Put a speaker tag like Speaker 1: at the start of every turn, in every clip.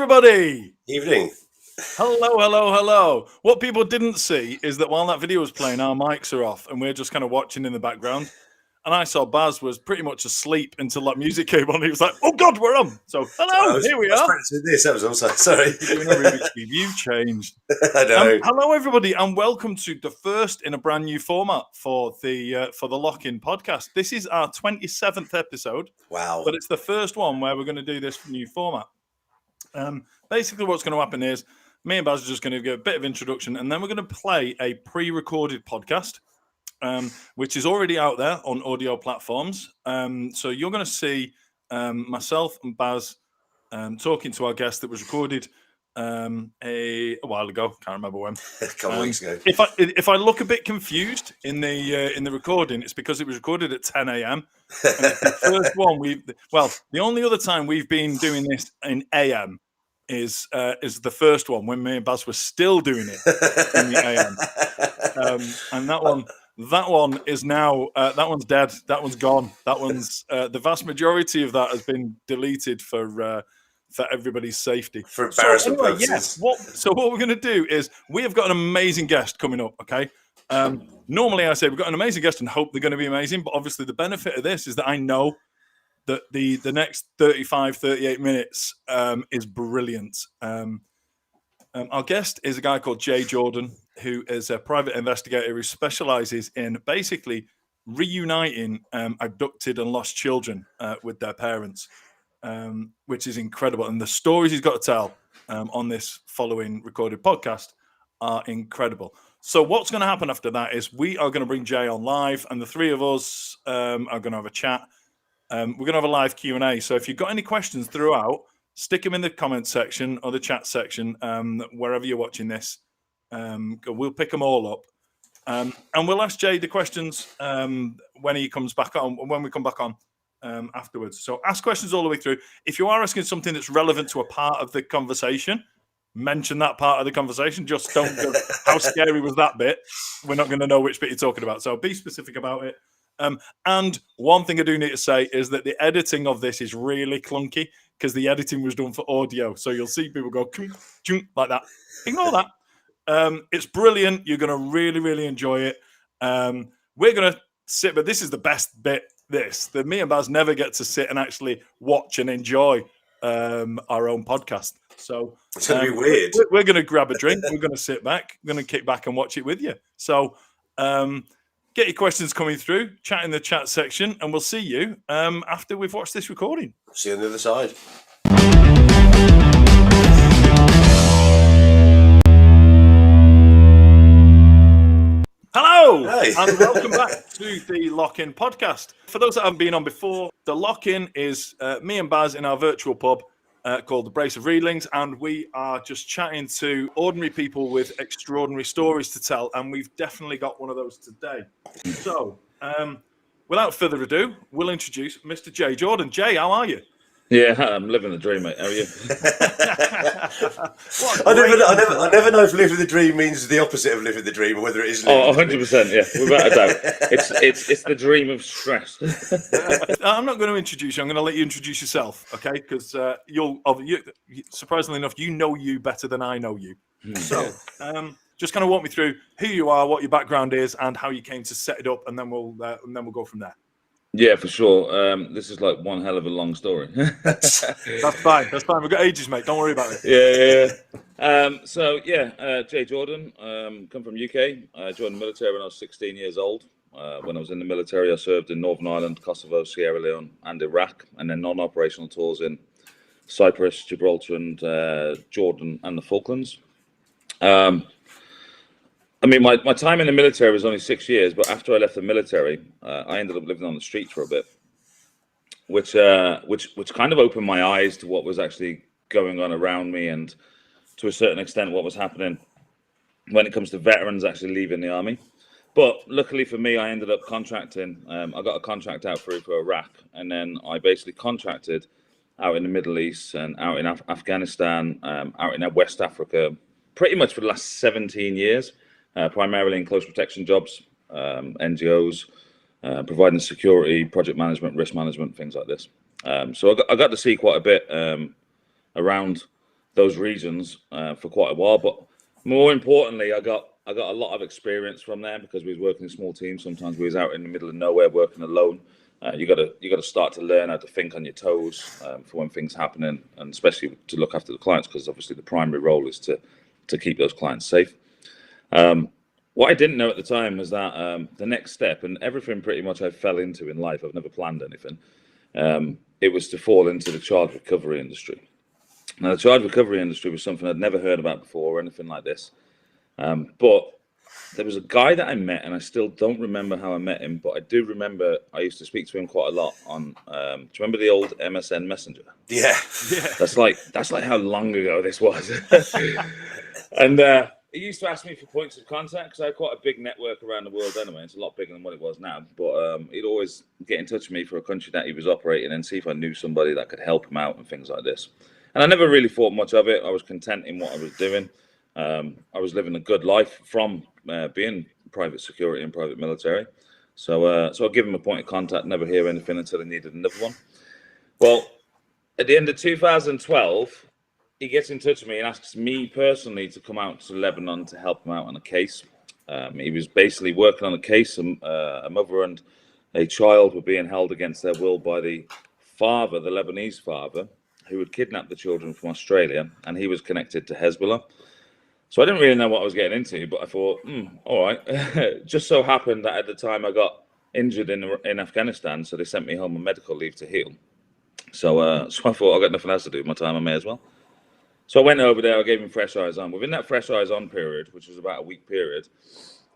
Speaker 1: Everybody!
Speaker 2: Evening.
Speaker 1: Hello. What people didn't see is that while that video was playing, our mics are off and we're just kind of watching in the background. And I saw Baz was pretty much asleep until that music came on. He was like, "Oh God, we're on!" So hello, here we are.
Speaker 2: I was practicing this. I'm sorry.
Speaker 1: You're doing a Rubik's Cube. You've changed.
Speaker 2: I know.
Speaker 1: Hello, everybody, and welcome to the first in a brand new format for the Lock-In podcast. This is our 27th episode.
Speaker 2: Wow!
Speaker 1: But it's the first one where we're going to do this new format. Basically, what's going to happen is me and Baz are just going to give a bit of introduction, and then we're going to play a pre-recorded podcast, which is already out there on audio platforms. So you're going to see myself and Baz talking to our guest that was recorded a while ago. Can't remember when.
Speaker 2: A couple weeks ago.
Speaker 1: If I look a bit confused in the recording, it's because it was recorded at 10 a.m. And it's the first one the only other time we've been doing this in AM. is the first one when me and Baz were still doing it in the AM. And that one is now that one's dead. That one's gone. That one's the vast majority of that has been deleted for everybody's safety.
Speaker 2: For embarrassment purposes.
Speaker 1: Yes. So what we're going to do is we have got an amazing guest coming up. Okay. Normally I say we've got an amazing guest and hope they're going to be amazing, but obviously the benefit of this is that I know that the next 35, 38 minutes is brilliant. Our guest is a guy called Jay Jordan, who is a private investigator who specialises in basically reuniting abducted and lost children with their parents, which is incredible. And the stories he's got to tell on this following recorded podcast are incredible. So what's going to happen after that is we are going to bring Jay on live, and the three of us are going to have a chat. We're going to have a live Q&A. So if you've got any questions throughout, stick them in the comment section or the chat section, wherever you're watching this. We'll pick them all up. And we'll ask Jay the questions when he comes back on, when we come back on afterwards. So ask questions all the way through. If you are asking something that's relevant to a part of the conversation, mention that part of the conversation. Just don't go, how scary was that bit? We're not going to know which bit you're talking about. So be specific about it. And one thing I do need to say is that the editing of this is really clunky because the editing was done for audio. So you'll see people go like that. Ignore that. It's brilliant. You're going to really, really enjoy it. We're going to sit, but this is the best bit. That me and Baz never get to sit and actually watch and enjoy our own podcast. So
Speaker 2: it's going to be weird.
Speaker 1: We're going to grab a drink. We're going to sit back. We're going to kick back and watch it with you. So get your questions coming through, chat in the chat section, and we'll see you after we've watched this recording.
Speaker 2: See you on the other side.
Speaker 1: Hello,
Speaker 2: hey.
Speaker 1: And welcome back to the Lock-In podcast. For those that haven't been on before, the Lock-In is me and Baz in our virtual pub called the Brace of Readlings, and we are just chatting to ordinary people with extraordinary stories to tell, and we've definitely got one of those today. So, without further ado, we'll introduce Mr. Jay Jordan. Jay, how are you?
Speaker 3: Yeah, I'm living the dream, mate. How are you?
Speaker 2: I never know if living the dream means the opposite of living the dream, or whether it is.
Speaker 3: 100%, yeah, without a doubt. It's the dream of stress.
Speaker 1: I'm not going to introduce you. I'm going to let you introduce yourself, okay? Because you, surprisingly enough, you know you better than I know you. So, just kind of walk me through who you are, what your background is, and how you came to set it up, and then we'll go from there.
Speaker 3: Yeah, for sure. This is like one hell of a long story.
Speaker 1: That's fine. We've got ages, mate. Don't worry about it.
Speaker 3: Yeah. Jay Jordan, come from UK. I joined the military when I was 16 years old. When I was in the military, I served in Northern Ireland, Kosovo, Sierra Leone, and Iraq, and then non-operational tours in Cyprus, Gibraltar, and Jordan, and the Falklands. I mean, my time in the military was only 6 years, but after I left the military, I ended up living on the streets for a bit, which kind of opened my eyes to what was actually going on around me, and to a certain extent what was happening when it comes to veterans actually leaving the army. But luckily for me, I ended up contracting. I got a contract out for Iraq, and then I basically contracted out in the Middle East and out in Afghanistan, out in West Africa, pretty much for the last 17 years. Primarily in close protection jobs, NGOs, providing security, project management, risk management, things like this. So I got to see quite a bit around those regions for quite a while. But more importantly, I got a lot of experience from there because we was working in small teams. Sometimes we was out in the middle of nowhere working alone. You got to start to learn how to think on your toes for when things happen, and especially to look after the clients, because obviously the primary role is to keep those clients safe. What I didn't know at the time was that the next step, and everything pretty much I fell into in life, I've never planned anything, it was to fall into the child recovery industry. Now, the child recovery industry was something I'd never heard about before or anything like this. But there was a guy that I met, and I still don't remember how I met him, but I do remember I used to speak to him quite a lot on, do you remember the old MSN Messenger?
Speaker 2: Yeah.
Speaker 3: That's like how long ago this was. And he used to ask me for points of contact because I had quite a big network around the world anyway. It's a lot bigger than what it was now. But he'd always get in touch with me for a country that he was operating in and see if I knew somebody that could help him out and things like this. And I never really thought much of it. I was content in what I was doing. I was living a good life from being private security and private military. So I give him a point of contact, never hear anything until I needed another one. Well, at the end of 2012, he gets in touch with me and asks me personally to come out to Lebanon to help him out on a case. He was basically working on a case. A mother and a child were being held against their will by the father, the Lebanese father, who had kidnapped the children from Australia, and he was connected to Hezbollah. So I didn't really know what I was getting into, but I thought, all right. Just so happened that at the time I got injured in Afghanistan, so they sent me home on medical leave to heal. So I thought, I've got nothing else to do with my time, I may as well. So I went over there, I gave him fresh eyes on. Within that fresh eyes on period, which was about a week period,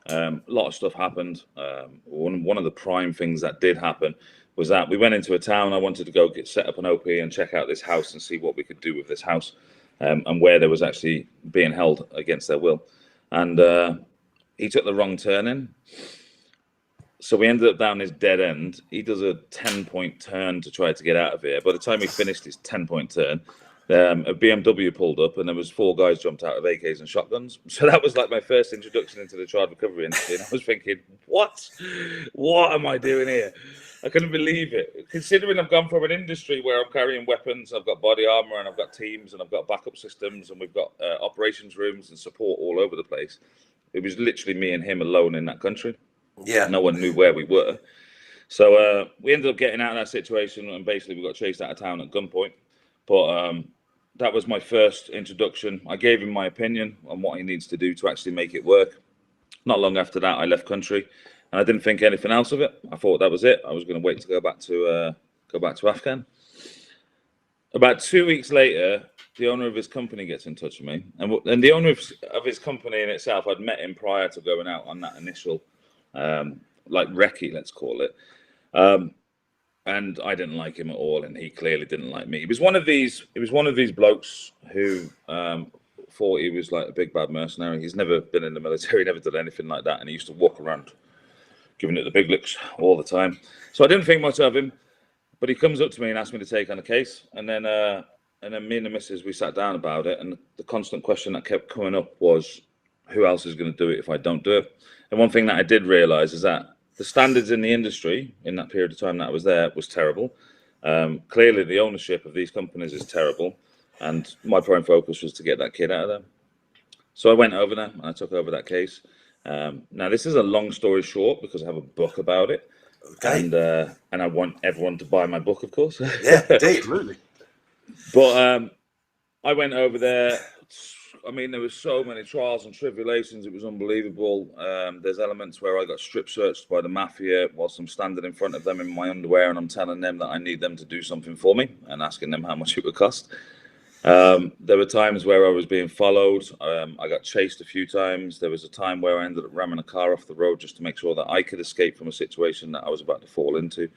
Speaker 3: a lot of stuff happened. One of the prime things that did happen was that we went into a town. I wanted to go set up an OP and check out this house and see what we could do with this house, and where there was actually being held against their will. And he took the wrong turn in. So we ended up down this dead end. He does a 10-point turn to try to get out of here. By the time he finished his 10-point turn, a BMW pulled up and there was 4 guys jumped out of AKs and shotguns. So that was like my first introduction into the child recovery industry. And I was thinking, what am I doing here? I couldn't believe it. Considering I've gone from an industry where I'm carrying weapons, I've got body armor and I've got teams and I've got backup systems and we've got operations rooms and support all over the place. It was literally me and him alone in that country.
Speaker 2: Yeah.
Speaker 3: No one knew where we were. So we ended up getting out of that situation and basically we got chased out of town at gunpoint. But that was my first introduction. I gave him my opinion on what he needs to do to actually make it work. Not long after that, I left country, and I didn't think anything else of it. I thought that was it. I was going to wait to go back to Afghan. About 2 weeks later, the owner of his company gets in touch with me, and the owner of his company in itself, I'd met him prior to going out on that initial, like recce, let's call it. And I didn't like him at all, and he clearly didn't like me. He was one of these blokes who thought he was like a big bad mercenary. He's never been in the military, never done anything like that, and he used to walk around giving it the big looks all the time. So I didn't think much of him, but he comes up to me and asked me to take on a case, and then me and the missus, we sat down about it, and the constant question that kept coming up was, who else is going to do it if I don't do it? And one thing that I did realize is that the standards in the industry in that period of time that I was there was terrible. Clearly, the ownership of these companies is terrible, and my prime focus was to get that kid out of there. So I went over there and I took over that case. Now, this is a long story short because I have a book about it. Okay. And I want everyone to buy my book, of course.
Speaker 2: Yeah, indeed. Absolutely.
Speaker 3: But I went over there. I mean, there was so many trials and tribulations. It was unbelievable. There's elements where I got strip searched by the mafia whilst I'm standing in front of them in my underwear and I'm telling them that I need them to do something for me and asking them how much it would cost. There were times where I was being followed. I got chased a few times. There was a time where I ended up ramming a car off the road just to make sure that I could escape from a situation that I was about to fall into.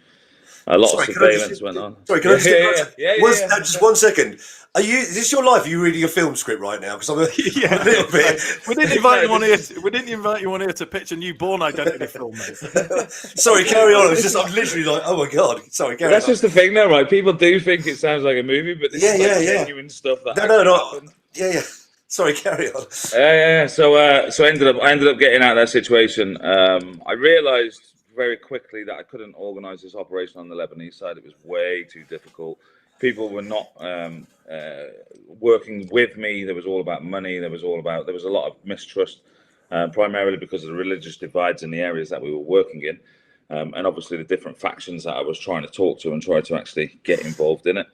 Speaker 3: A lot of surveillance went on.
Speaker 2: Sorry, can I just just 1 second? Is this your life? Are you reading a film script right now? Because I'm a little bit.
Speaker 1: We didn't invite you on here. We didn't invite you on here to pitch a new Bourne Identity film, mate.
Speaker 2: Sorry, carry on. I'm literally like, oh my god. Sorry, carry on.
Speaker 3: That's just the thing, though, right? People do think it sounds like a movie, but this is genuine stuff that happened.
Speaker 2: Yeah. Sorry, carry on.
Speaker 3: Yeah. So I ended up getting out of that situation. I realised very quickly that I couldn't organize this operation on the Lebanese side. It was way too difficult. People were not working with me. There was all about money. There was a lot of mistrust, primarily because of the religious divides in the areas that we were working in, and obviously the different factions that I was trying to talk to and try to actually get involved in it.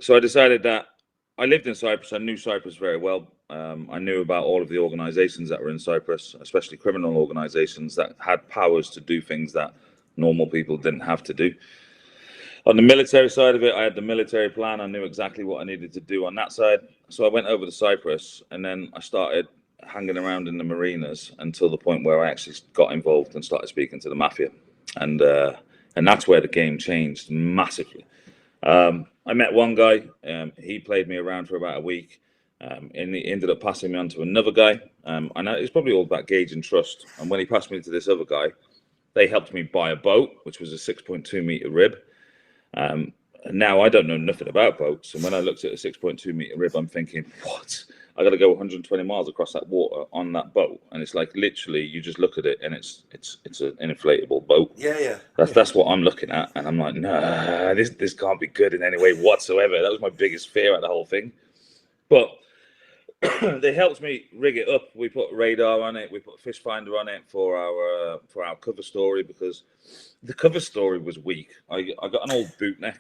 Speaker 3: So I decided that I lived in Cyprus. I knew Cyprus very well. I knew about all of the organizations that were in Cyprus, especially criminal organizations that had powers to do things that normal people didn't have to do. On the military side of it, I had the military plan. I knew exactly what I needed to do on that side. So I went over to Cyprus and then I started hanging around in the marinas until the point where I actually got involved and started speaking to the mafia. And that's where the game changed massively. I met one guy. He played me around for about a week. And he ended up passing me on to another guy. And it's probably all about gauge and trust. And when he passed me to this other guy, they helped me buy a boat, which was a 6.2 meter rib. now I don't know nothing about boats. And when I looked at a 6.2 meter rib, I'm thinking, what? I got to go 120 miles across that water on that boat, and it's like literally you just look at it, and it's an inflatable boat.
Speaker 2: Yeah.
Speaker 3: That's what I'm looking at, and I'm like, nah, this can't be good in any way whatsoever. That was my biggest fear at the whole thing. But they helped me rig it up. We put radar on it. We put a fish finder on it for our cover story, because the cover story was weak. I got an old bootneck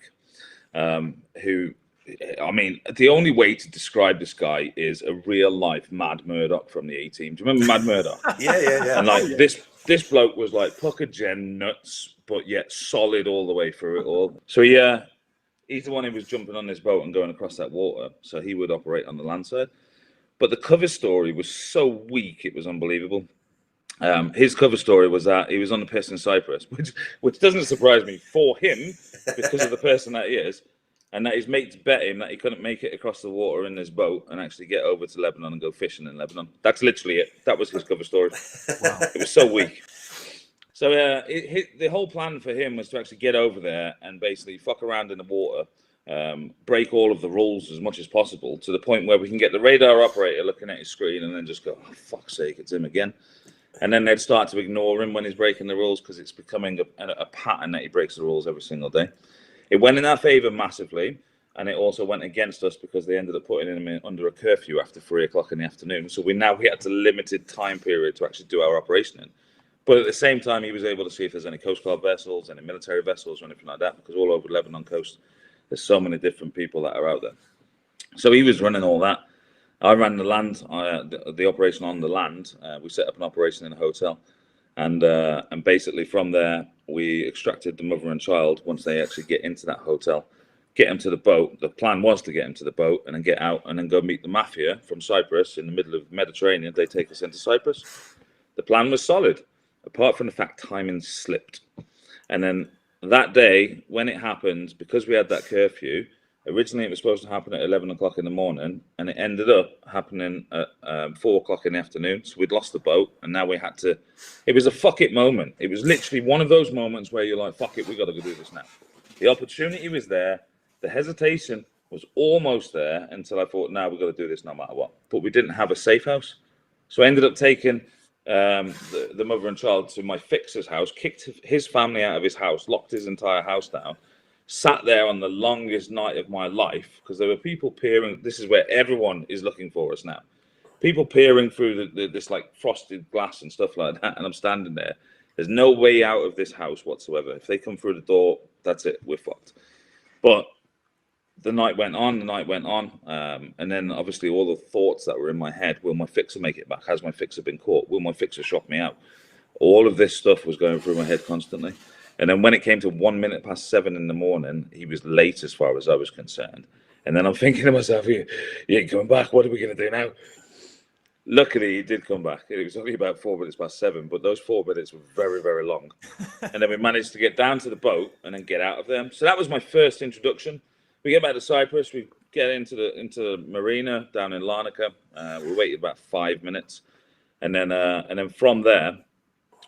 Speaker 3: who, I mean, the only way to describe this guy is a real life Mad Murdoch from the A-Team. Do you remember Mad Murdoch?
Speaker 2: Yeah.
Speaker 3: And like this bloke was like pucker gen nuts, but yet solid all the way through it all. So he's the one who was jumping on this boat and going across that water. So he would operate on the land side. But the cover story was so weak, it was unbelievable. His cover story was that he was on the piss in Cyprus, which doesn't surprise me for him because of the person that he is, and that his mates bet him that he couldn't make it across the water in this boat and actually get over to Lebanon and go fishing in Lebanon. That's literally it. That was his cover story. Wow. It was so weak. So the whole plan for him was to actually get over there and basically fuck around in the water, break all of the rules as much as possible, to the point where we can get the radar operator looking at his screen and then just go, oh, fuck's sake, it's him again. And then they'd start to ignore him when he's breaking the rules, because it's becoming a pattern that he breaks the rules every single day. It went in our favour massively, and it also went against us because they ended up putting him under a curfew after 3 o'clock in the afternoon. So we had a limited time period to actually do our operation in. But at the same time, he was able to see if there's any Coast Guard vessels, any military vessels, or anything like that, because all over Lebanon coast, there's so many different people that are out there. So he was running all that. I ran the land, the operation on the land. We set up an operation in a hotel, and basically from there we extracted the mother and child once they actually get into that hotel, get them to the boat. The plan was to get them to the boat and then get out and then go meet the mafia from Cyprus in the middle of the Mediterranean. They take us into Cyprus. The plan was solid, apart from the fact timing slipped. And then that day when it happened, because we had that curfew, originally it was supposed to happen at 11 o'clock in the morning, and it ended up happening at 4 o'clock in the afternoon. So we'd lost the boat, and now we had to, it was a fuck it moment. It was literally one of those moments where you're like, fuck it, we got to go do this now. The opportunity was there. The hesitation was almost there until I thought, now we've got to do this no matter what. But we didn't have a safe house. So I ended up taking the mother and child to my fixer's house, kicked his family out of his house, locked his entire house down, sat there on the longest night of my life, because there were people peering. This is where everyone is looking for us now. People peering through this like frosted glass and stuff like that, and I'm standing there. There's no way out of this house whatsoever. If they come through the door, that's it. We're fucked. But the night went on, and then obviously all the thoughts that were in my head: will my fixer make it back? Has my fixer been caught? Will my fixer shot me out? All of this stuff was going through my head constantly. And then when it came to 1 minute past 7 in the morning, he was late as far as I was concerned. And then I'm thinking to myself, he ain't coming back. What are we going to do now? Luckily, he did come back. It was only about 4 minutes past 7, but those 4 minutes were very, very long. And then we managed to get down to the boat and then get out of them. So that was my first introduction. We get back to Cyprus. We get into the marina down in Larnaca. We waited about 5 minutes. And then from there,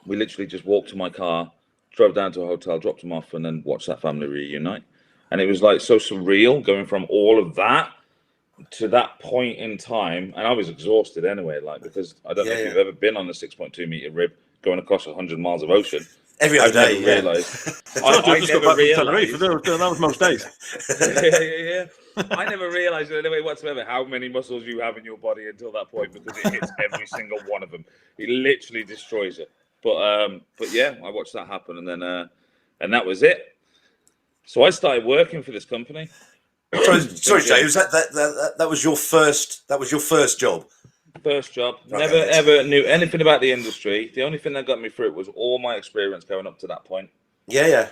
Speaker 3: we literally just walked to my car, drove down to a hotel, dropped them off, and then watched that family reunite. And it was like so surreal going from all of that to that point in time. And I was exhausted anyway, like, because I don't know if you've ever been on a 6.2 meter rib going across 100 miles of ocean.
Speaker 2: Every other day,
Speaker 3: I never realized.
Speaker 1: That was most days.
Speaker 3: Yeah. I never realized in any way whatsoever how many muscles you have in your body until that point, because it hits every single one of them. It literally destroys it. But yeah, I watched that happen, and then and that was it. So I started working for this company.
Speaker 2: Sorry, Jay. Was that was your first? That was your first job.
Speaker 3: First job. Never ever knew anything about the industry. The only thing that got me through it was all my experience going up to that point.
Speaker 2: Yeah.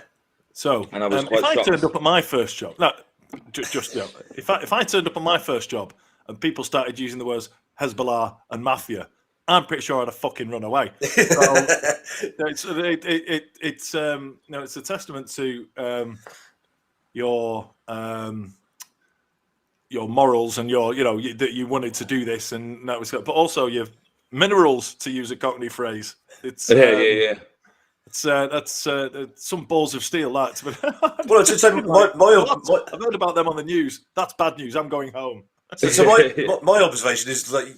Speaker 1: So,
Speaker 3: and I was
Speaker 1: if I turned up at my first job, if I turned up at my first job and people started using the words Hezbollah and mafia, I'm pretty sure I'd have fucking run away. So it's a testament to your morals and that you wanted to do this, and that was, but also your minerals, to use a Cockney phrase. It's
Speaker 3: yeah.
Speaker 1: That's some balls of steel. That.
Speaker 2: Well,
Speaker 1: I've heard about them on the news. That's bad news. I'm going home.
Speaker 2: So my observation is like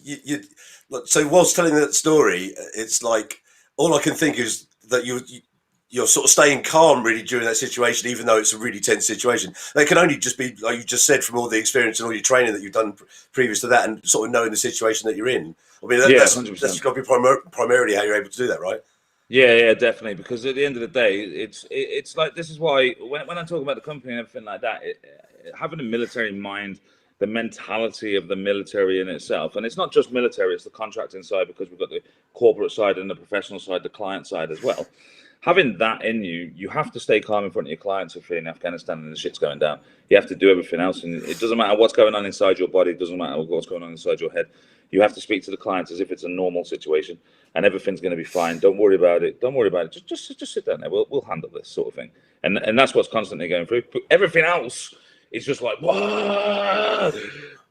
Speaker 2: so whilst telling that story, it's like all I can think is that you're sort of staying calm really during that situation, even though it's a really tense situation. That can only just be, like you just said, from all the experience and all your training that you've done previous to that, and sort of knowing the situation that you're in. I mean, that's got to be primarily how you're able to do that, right?
Speaker 3: Yeah, definitely. Because at the end of the day, it's like, this is why when I talk about the company and everything like that, having a military mind, the mentality of the military in itself, and it's not just military, it's the contracting side, because we've got the corporate side and the professional side, the client side as well. Having that in you, you have to stay calm in front of your clients if you're in Afghanistan and the shit's going down. You have to do everything else, and it doesn't matter what's going on inside your body, it doesn't matter what's going on inside your head. You have to speak to the clients as if it's a normal situation, and everything's going to be fine. Don't worry about it. Don't worry about it. Just sit down there. We'll handle this sort of thing. And that's what's constantly going through. But everything else is just like, whoa.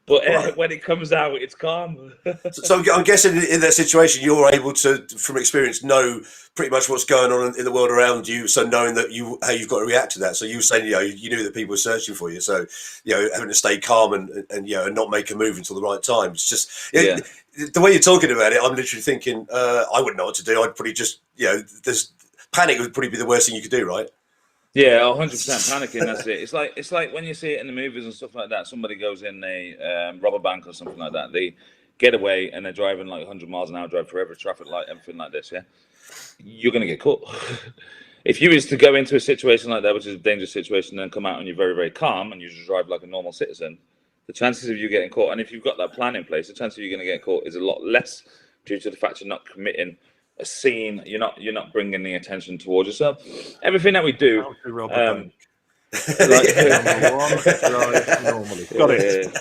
Speaker 3: But when it comes out, it's calm.
Speaker 2: So I'm guessing in that situation, you're able to, from experience, know pretty much what's going on in the world around you. So knowing that how you've got to react to that. So you were saying, you knew that people were searching for you. So, having to stay calm and not make a move until the right time. It's just the way you're talking about it. I'm literally thinking, I wouldn't know what to do. I'd probably just, panic would probably be the worst thing you could do, right?
Speaker 3: Yeah, 100% panicking. That's it. It's like when you see it in the movies and stuff like that. Somebody goes in a rob a bank or something like that. They get away and they're driving like 100 miles an hour, drive through every traffic light, everything like this. Yeah, you're gonna get caught. If you was to go into a situation like that, which is a dangerous situation, and then come out and you're very, very calm and you just drive like a normal citizen, the chances of you getting caught, and if you've got that plan in place, the chance of you going to get caught is a lot less, due to the fact you're not committing a scene, you're not bringing the attention towards yourself. Everything that we do,
Speaker 1: normally. Got it.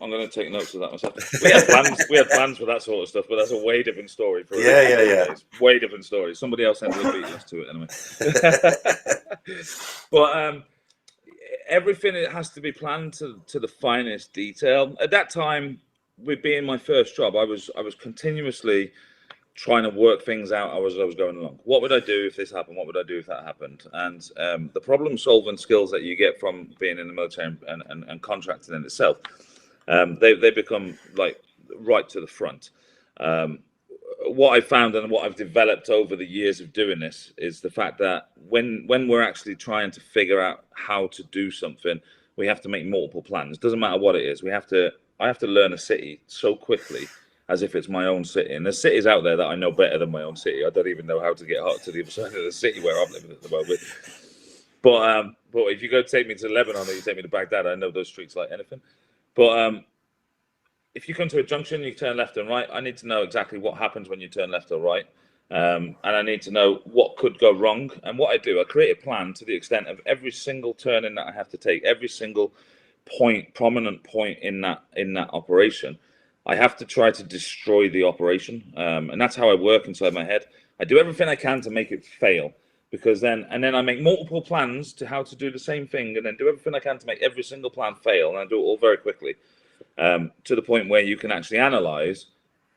Speaker 3: I'm gonna take notes of that myself. We had plans for that sort of stuff, but that's a way different story. Way different story. Somebody else ended up beating us to it anyway. But everything, it has to be planned to the finest detail. At that time, with being my first job, I was continuously trying to work things out as I was going along. What would I do if this happened? What would I do if that happened? And the problem solving skills that you get from being in the military and contracting in itself, they become like right to the front. What I found and what I've developed over the years of doing this is the fact that when we're actually trying to figure out how to do something, we have to make multiple plans. Doesn't matter what it is. I have to learn a city so quickly as if it's my own city. And there's cities out there that I know better than my own city. I don't even know how to get to the other side of the city where I'm living at the moment. But if you go take me to Lebanon or you take me to Baghdad, I know those streets like anything. But if you come to a junction, you turn left and right, I need to know exactly what happens when you turn left or right. And I need to know what could go wrong. And what I do, I create a plan to the extent of every single turning that I have to take, every single prominent point in that operation. I have to try to destroy the operation. And that's how I work inside my head. I do everything I can to make it fail, because then I make multiple plans to how to do the same thing, and then do everything I can to make every single plan fail. And I do it all very quickly, to the point where you can actually analyze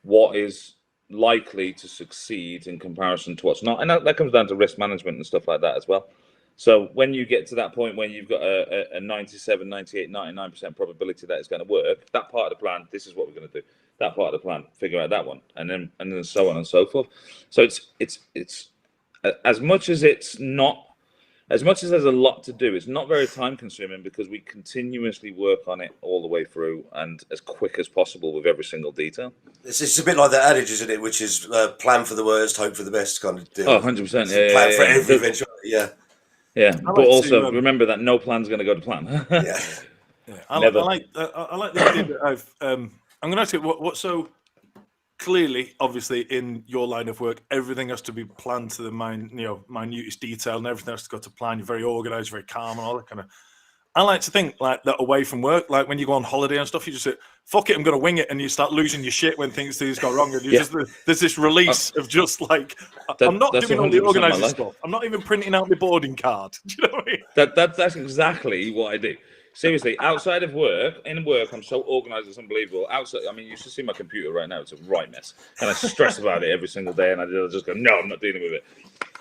Speaker 3: what is likely to succeed in comparison to what's not. And that comes down to risk management and stuff like that as well. So when you get to that point where you've got a 97, 98, 99% probability that it's going to work, that part of the plan, this is what we're going to do. That part of the plan, figure out that one, and then so on and so forth. So it's as much as there's a lot to do, it's not very time consuming, because we continuously work on it all the way through and as quick as possible with every single detail.
Speaker 2: It's a bit like that adage, isn't it? Which is plan for the worst, hope for the best kind of deal.
Speaker 3: Oh, 100%.
Speaker 2: Plan for every eventuality. Yeah.
Speaker 3: Yeah, but also remember that no plan's going to go to plan.
Speaker 1: I like the idea that I'm going to ask you what so clearly, obviously, in your line of work, everything has to be planned to the minutest detail, and everything has to go to plan. You're very organised, very calm, and all that kind of. I like to think like that away from work, like when you go on holiday and stuff, you just say, fuck it, I'm going to wing it. And you start losing your shit when things go wrong. And there's this release of just like, I'm not doing all the organising stuff. I'm not even printing out my boarding card. Do you know what I mean?
Speaker 3: That's exactly what I do. Seriously, outside of work, in work, I'm so organised, it's unbelievable. Outside, I mean, you should see my computer right now. It's a right mess. And I stress about it every single day. And I just go, no, I'm not dealing with it.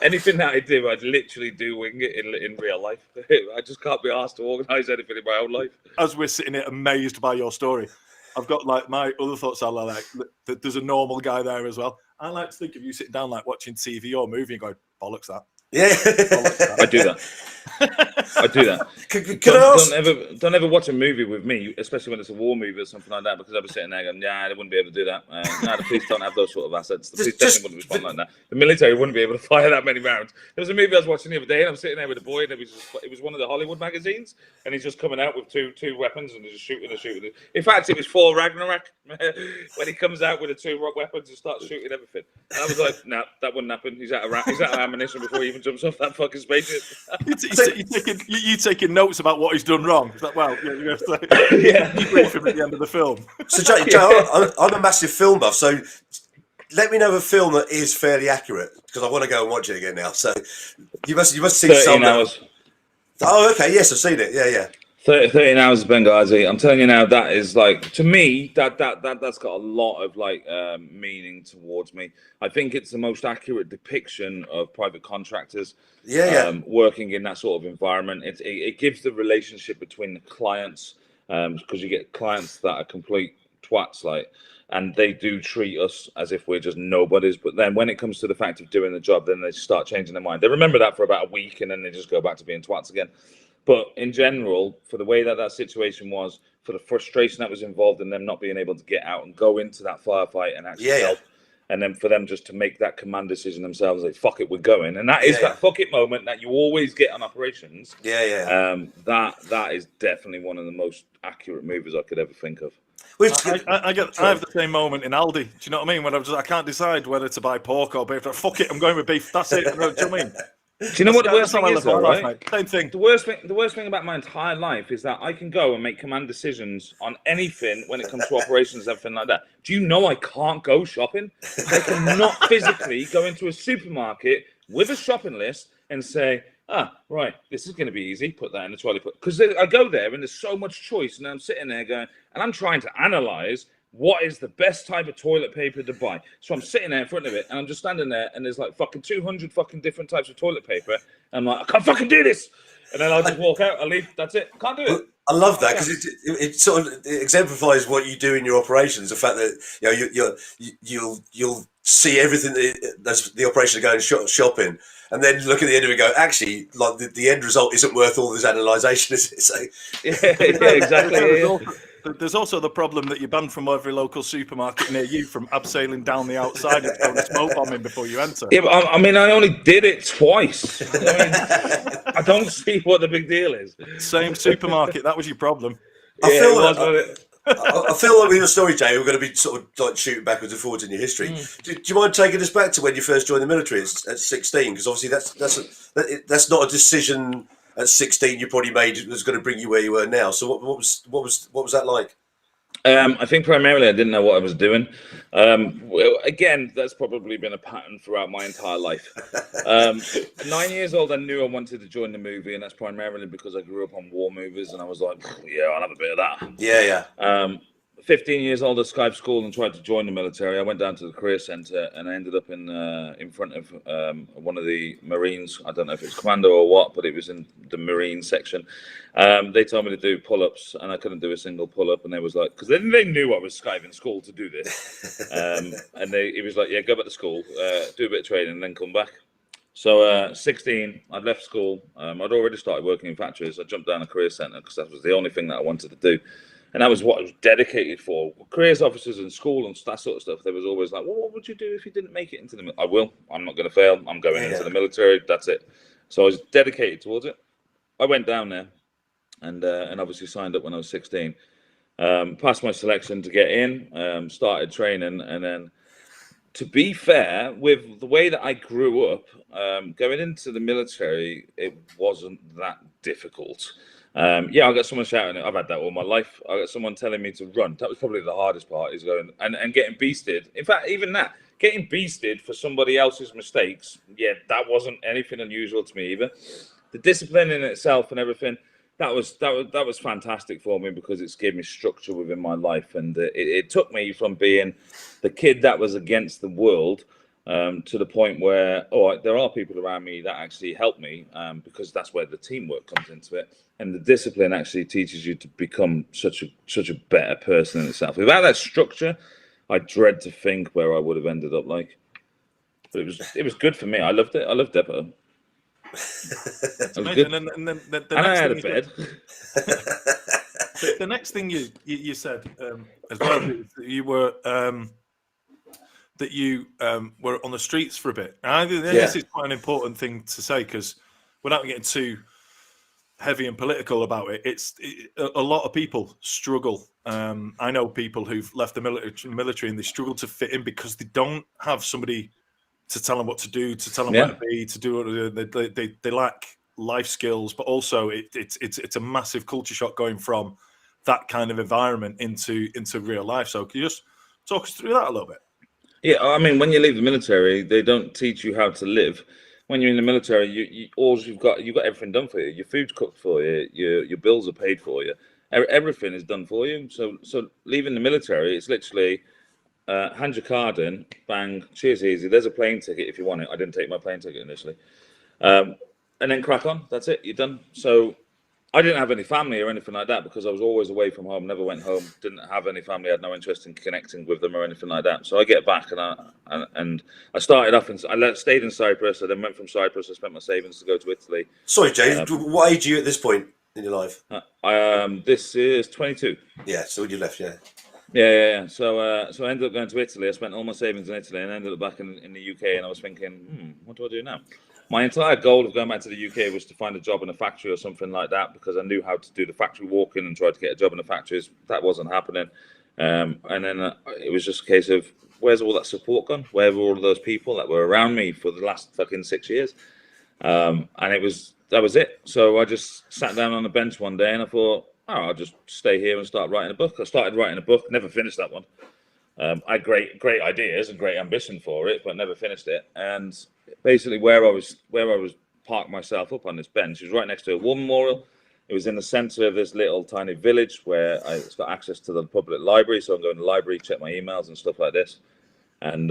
Speaker 3: anything that I do, I'd literally do wing it in real life. I just can't be asked to organise anything in my own life.
Speaker 1: As we're sitting here amazed by your story, I've got like my other thoughts are like that there's a normal guy there as well. I like to think of you sitting down like watching TV or movie and going, bollocks that.
Speaker 2: Yeah,
Speaker 3: I do that. I do that. Don't ever watch a movie with me, especially when it's a war movie or something like that, because I'll be sitting there going, "Yeah, they wouldn't be able to do that. The police don't have those sort of assets. The police definitely wouldn't respond like that. The military wouldn't be able to fire that many rounds." There was a movie I was watching the other day, and I'm sitting there with a boy, and it was one of the Hollywood magazines, and he's just coming out with two weapons and just shooting. In fact, it was for Ragnarok when he comes out with the two weapons and starts shooting everything. And I was like, "No, that wouldn't happen. He's out of ammunition before he even jumps off that fucking spaceship."
Speaker 1: You taking notes about what he's done wrong. It's like, well, you have to brief him at the end of the film.
Speaker 2: So, Joe, I'm a massive film buff, so let me know a film that is fairly accurate, because I want to go and watch it again now. So, you must see
Speaker 3: 13 hours.
Speaker 2: Oh, okay, yes, I've seen it. Yeah.
Speaker 3: 13 hours of Benghazi. I'm telling you now, that is like, to me, that's got a lot of like meaning towards me. I think it's the most accurate depiction of private contractors working in that sort of environment. It gives the relationship between the clients, because you get clients that are complete twats, like, and they do treat us as if we're just nobodies. But then when it comes to the fact of doing the job, then they start changing their mind. They remember that for about a week, and then they just go back to being twats again. But in general, for the way that situation was, for the frustration that was involved in them not being able to get out and go into that firefight and actually help, and then for them just to make that command decision themselves, like, fuck it, we're going. And that is that fuck it moment that you always get on operations. That is definitely one of the most accurate movies I could ever think of.
Speaker 1: I have the same moment in Aldi. Do you know what I mean? When I can't decide whether to buy pork or beef. Fuck it, I'm going with beef. That's it. Do you know what I mean?
Speaker 3: Do you know what the worst thing is, though, right?
Speaker 1: Same thing.
Speaker 3: The worst thing about my entire life is that I can go and make command decisions on anything when it comes to operations and everything like that. Do you know I can't go shopping? I cannot physically go into a supermarket with a shopping list and say, right, this is going to be easy. Put that in the trolley. Because I go there and there's so much choice, and I'm sitting there going, and I'm trying to analyze what is the best type of toilet paper to buy. So I'm sitting there in front of it, and I'm just standing there, and there's like fucking 200 fucking different types of toilet paper. And I'm like, I can't fucking do this. And then I'll just walk out, I'll leave. That's it. Can't do it.
Speaker 2: I love that, because it sort of exemplifies what you do in your operations. The fact that you'll see everything that's the operation of going shopping, and then look at the end of it and go, actually, like the end result isn't worth all this analysation, is it? So
Speaker 3: exactly.
Speaker 1: There's also the problem that you're banned from every local supermarket near you from abseiling down the outside and going smoke bombing before you enter.
Speaker 3: Yeah, but I mean, I only did it twice. I don't see what the big deal is.
Speaker 1: Same supermarket. That was your problem.
Speaker 2: I feel like with your story, Jay, we're going to be sort of like shooting backwards and forwards in your history. Do you mind taking us back to when you first joined the military at 16? Because obviously that's not a decision at 16 you probably made was going to bring you where you were now. So what was that like?
Speaker 3: I think primarily I didn't know what I was doing. Well, again, that's probably been a pattern throughout my entire life. 9 years old, I knew I wanted to join the movie, and that's primarily because I grew up on war movies, and I was like, yeah, I'll have a bit of that.
Speaker 2: Yeah.
Speaker 3: 15 years old, I skipped school and tried to join the military. I went down to the career centre, and I ended up in front of one of the Marines. I don't know if it's commando or what, but it was in the Marine section. They told me to do pull-ups, and I couldn't do a single pull-up. And they was like, because they knew I was skiving school to do this. And he was like, yeah, go back to school, do a bit of training, and then come back. So 16, I'd left school. I'd already started working in factories. I jumped down a career centre because that was the only thing that I wanted to do. And that was what I was dedicated for. Careers officers in school and that sort of stuff, there was always like, well, what would you do if you didn't make it into the military? I will. I'm not going to fail. I'm going into the military. That's it. So I was dedicated towards it. I went down there and obviously signed up when I was 16. Passed my selection to get in, started training. And then, to be fair, with the way that I grew up, going into the military, it wasn't that difficult. I got someone shouting. I've had that all my life. I got someone telling me to run. That was probably the hardest part, is going and getting beasted. In fact, even that, getting beasted for somebody else's mistakes, that wasn't anything unusual to me either. The discipline in itself and everything, that was fantastic for me, because it's gave me structure within my life, and it took me from being the kid that was against the world to the point where, all right, there are people around me that actually help me, because that's where the teamwork comes into it, and the discipline actually teaches you to become such a better person in itself. Without that structure, I dread to think where I would have ended up like. But it was good for me. I loved it. I loved Depot.
Speaker 1: It's amazing. And then the
Speaker 3: And I
Speaker 1: next
Speaker 3: had a
Speaker 1: thing
Speaker 3: bed.
Speaker 1: the next thing you said as well, you were that you were on the streets for a bit. And I think this is quite an important thing to say, because without getting too heavy and political about it, a lot of people struggle. I know people who've left the military and they struggle to fit in because they don't have somebody to tell them what to do, to tell them where to be, to do what they lack life skills, but also it's a massive culture shock going from that kind of environment into real life. So can you just talk us through that a little bit?
Speaker 3: Yeah, I mean, when you leave the military, they don't teach you how to live. When you're in the military, you've got everything done for you. Your food's cooked for you. Your bills are paid for you. Everything is done for you. So leaving the military, it's literally hand your card in, bang, cheers, easy. There's a plane ticket if you want it. I didn't take my plane ticket initially, and then crack on. That's it. You're done. So I didn't have any family or anything like that because I was always away from home. Never went home. Didn't have any family. Had no interest in connecting with them or anything like that. So I get back and I started off I stayed in Cyprus. I then went from Cyprus. I spent my savings to go to Italy.
Speaker 2: Sorry, James. What age are you at this point in your life?
Speaker 3: This is 22.
Speaker 2: Yeah. So when you left,
Speaker 3: Yeah. So I ended up going to Italy. I spent all my savings in Italy and ended up back in the UK. And I was thinking, what do I do now? My entire goal of going back to the UK was to find a job in a factory or something like that, because I knew how to do the factory walk-in and tried to get a job in the factories. That wasn't happening. And then it was just a case of, where's all that support gone? Where were all of those people that were around me for the last fucking 6 years? And that was it. So I just sat down on the bench one day and I thought, I'll just stay here and start writing a book. I started writing a book, never finished that one. I had great ideas and great ambition for it, but never finished it. And basically where I was parked myself up on this bench was right next to a war memorial. It was in the center of this little tiny village where it's got access to the public library. So I'm going to the library, check my emails and stuff like this. And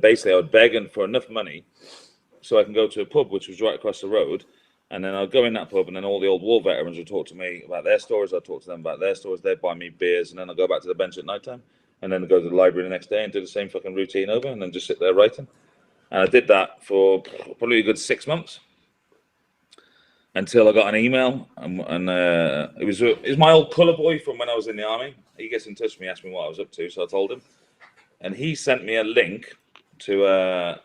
Speaker 3: basically I was begging for enough money so I can go to a pub, which was right across the road. And then I'd go in that pub and then all the old war veterans would talk to me about their stories. I'd talk to them about their stories. They'd buy me beers. And then I'd go back to the bench at nighttime. And then go to the library the next day and do the same fucking routine over, and then just sit there writing. And I did that for probably a good 6 months until I got an email, and it was my old colour boy from when I was in the army. He gets in touch with me, asked me what I was up to, so I told him, and he sent me a link to a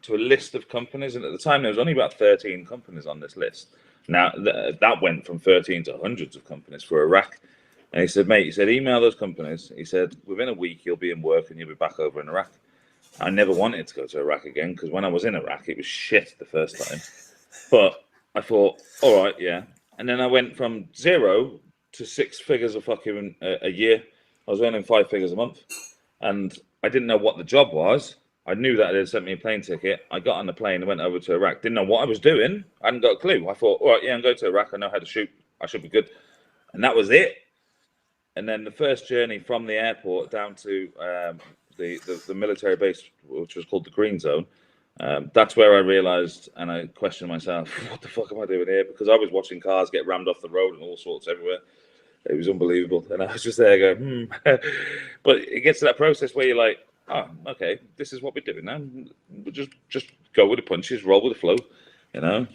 Speaker 3: list of companies, and at the time there was only about 13 companies on this list. Now that went from 13 to hundreds of companies for Iraq. And he said, mate, email those companies. He said, within a week, you'll be in work and you'll be back over in Iraq. I never wanted to go to Iraq again because when I was in Iraq, it was shit the first time. But I thought, all right, yeah. And then I went from 0 to 6 figures of fucking a year. I was earning 5 figures a month. And I didn't know what the job was. I knew that they'd sent me a plane ticket. I got on the plane and went over to Iraq. Didn't know what I was doing. I hadn't got a clue. I thought, all right, yeah, I'm going to Iraq. I know how to shoot. I should be good. And that was it. And then the first journey from the airport down to the military base, which was called the Green Zone, that's where I realised and I questioned myself, what the fuck am I doing here? Because I was watching cars get rammed off the road and all sorts everywhere. It was unbelievable. And I was just there going, But it gets to that process where you're like, oh, okay, this is what we're doing now. We'll just go with the punches, roll with the flow, And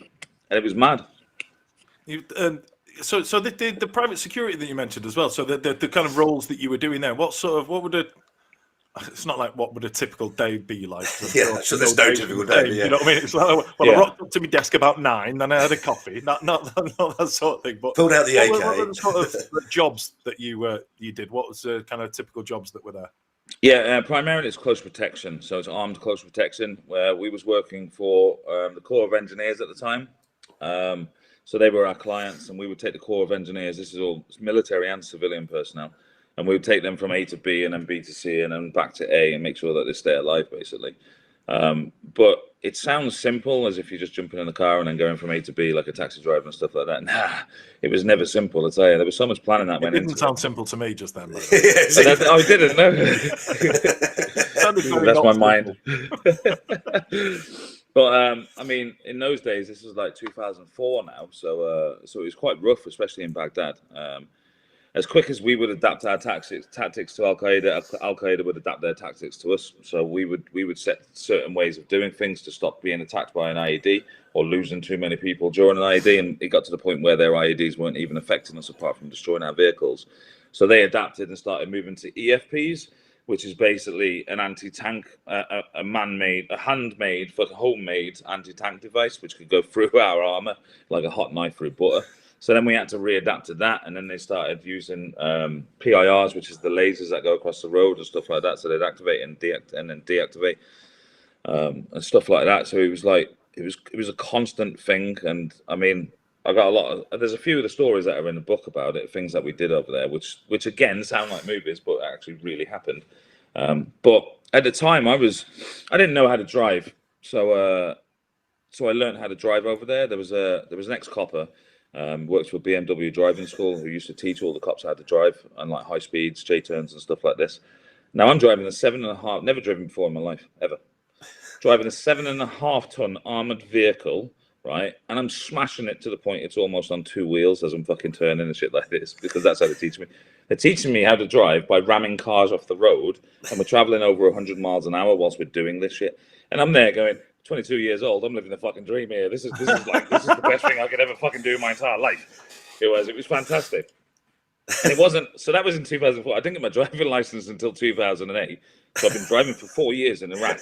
Speaker 3: it was mad.
Speaker 1: So the private security that you mentioned as well. So the kind of roles that you were doing there. What it's not like what would a typical day be like.
Speaker 2: Yeah, so there's no typical day. Yeah.
Speaker 1: You know what I mean? It's like, I rocked up to my desk about 9, then I had a coffee. Not that sort of thing. But
Speaker 2: pulled out the AK.
Speaker 1: What were the sort of jobs that you did? What was the kind of typical jobs that were there?
Speaker 3: Yeah, primarily it's close protection. So it's armed close protection, where we was working for the Corps of Engineers at the time. So they were our clients, and we would take the Corps of Engineers. This is all military and civilian personnel, and we would take them from A to B, and then B to C, and then back to A, and make sure that they stay alive, basically. But it sounds simple, as if you're just jumping in the car and then going from A to B like a taxi driver and stuff like that. Nah, it was never simple. I tell you, there was so much planning that went into it.
Speaker 1: Didn't sound simple to me just then.
Speaker 3: I didn't know. That's my mind. But I mean, in those days, this was like 2004 now, so it was quite rough, especially in Baghdad. As quick as we would adapt our tactics to Al Qaeda would adapt their tactics to us. So we would set certain ways of doing things to stop being attacked by an IED or losing too many people during an IED. And it got to the point where their IEDs weren't even affecting us apart from destroying our vehicles. So they adapted and started moving to EFPs, which is basically an anti-tank, a handmade, but homemade anti-tank device, which could go through our armor like a hot knife through butter. So then we had to readapt to that, and then they started using PIRs, which is the lasers that go across the road and stuff like that. So they'd activate and then deactivate and stuff like that. So it was like it was a constant thing. And I mean, I got there's a few of the stories that are in the book about it, things that we did over there, which again sound like movies, but actually really happened. But at the time, I didn't know how to drive, so I learned how to drive over there. There was an ex-copper. Worked for BMW driving school, who used to teach all the cops how to drive and like high speeds, J-turns and stuff like this. Now I'm driving a 7.5, never driven before in my life, ever. Driving a 7.5 ton armored vehicle, right? And I'm smashing it to the point it's almost on two wheels as I'm fucking turning and shit like this, because that's how they teach me. They're teaching me how to drive by ramming cars off the road, and we're traveling over 100 miles an hour whilst we're doing this shit. And I'm there going, 22 years old, I'm living the fucking dream here. This is the best thing I could ever fucking do in my entire life. It was fantastic. And it wasn't, so that was in 2004. I didn't get my driving license until 2008. So I've been driving for 4 years in Iraq,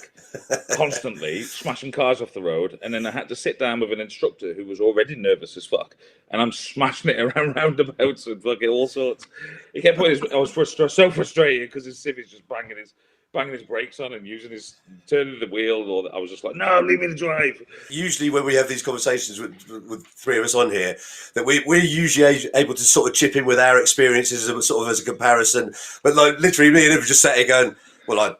Speaker 3: constantly smashing cars off the road. And then I had to sit down with an instructor who was already nervous as fuck. And I'm smashing it around roundabouts and fucking all sorts. He kept putting I was so frustrated because his civvy's just banging his brakes on and turning the wheel. Or I was just like, no, leave me to drive.
Speaker 2: Usually when we have these conversations with three of us on here, that we're usually able to sort of chip in with our experiences sort of as a comparison. But like literally me and him just sat here going, well, I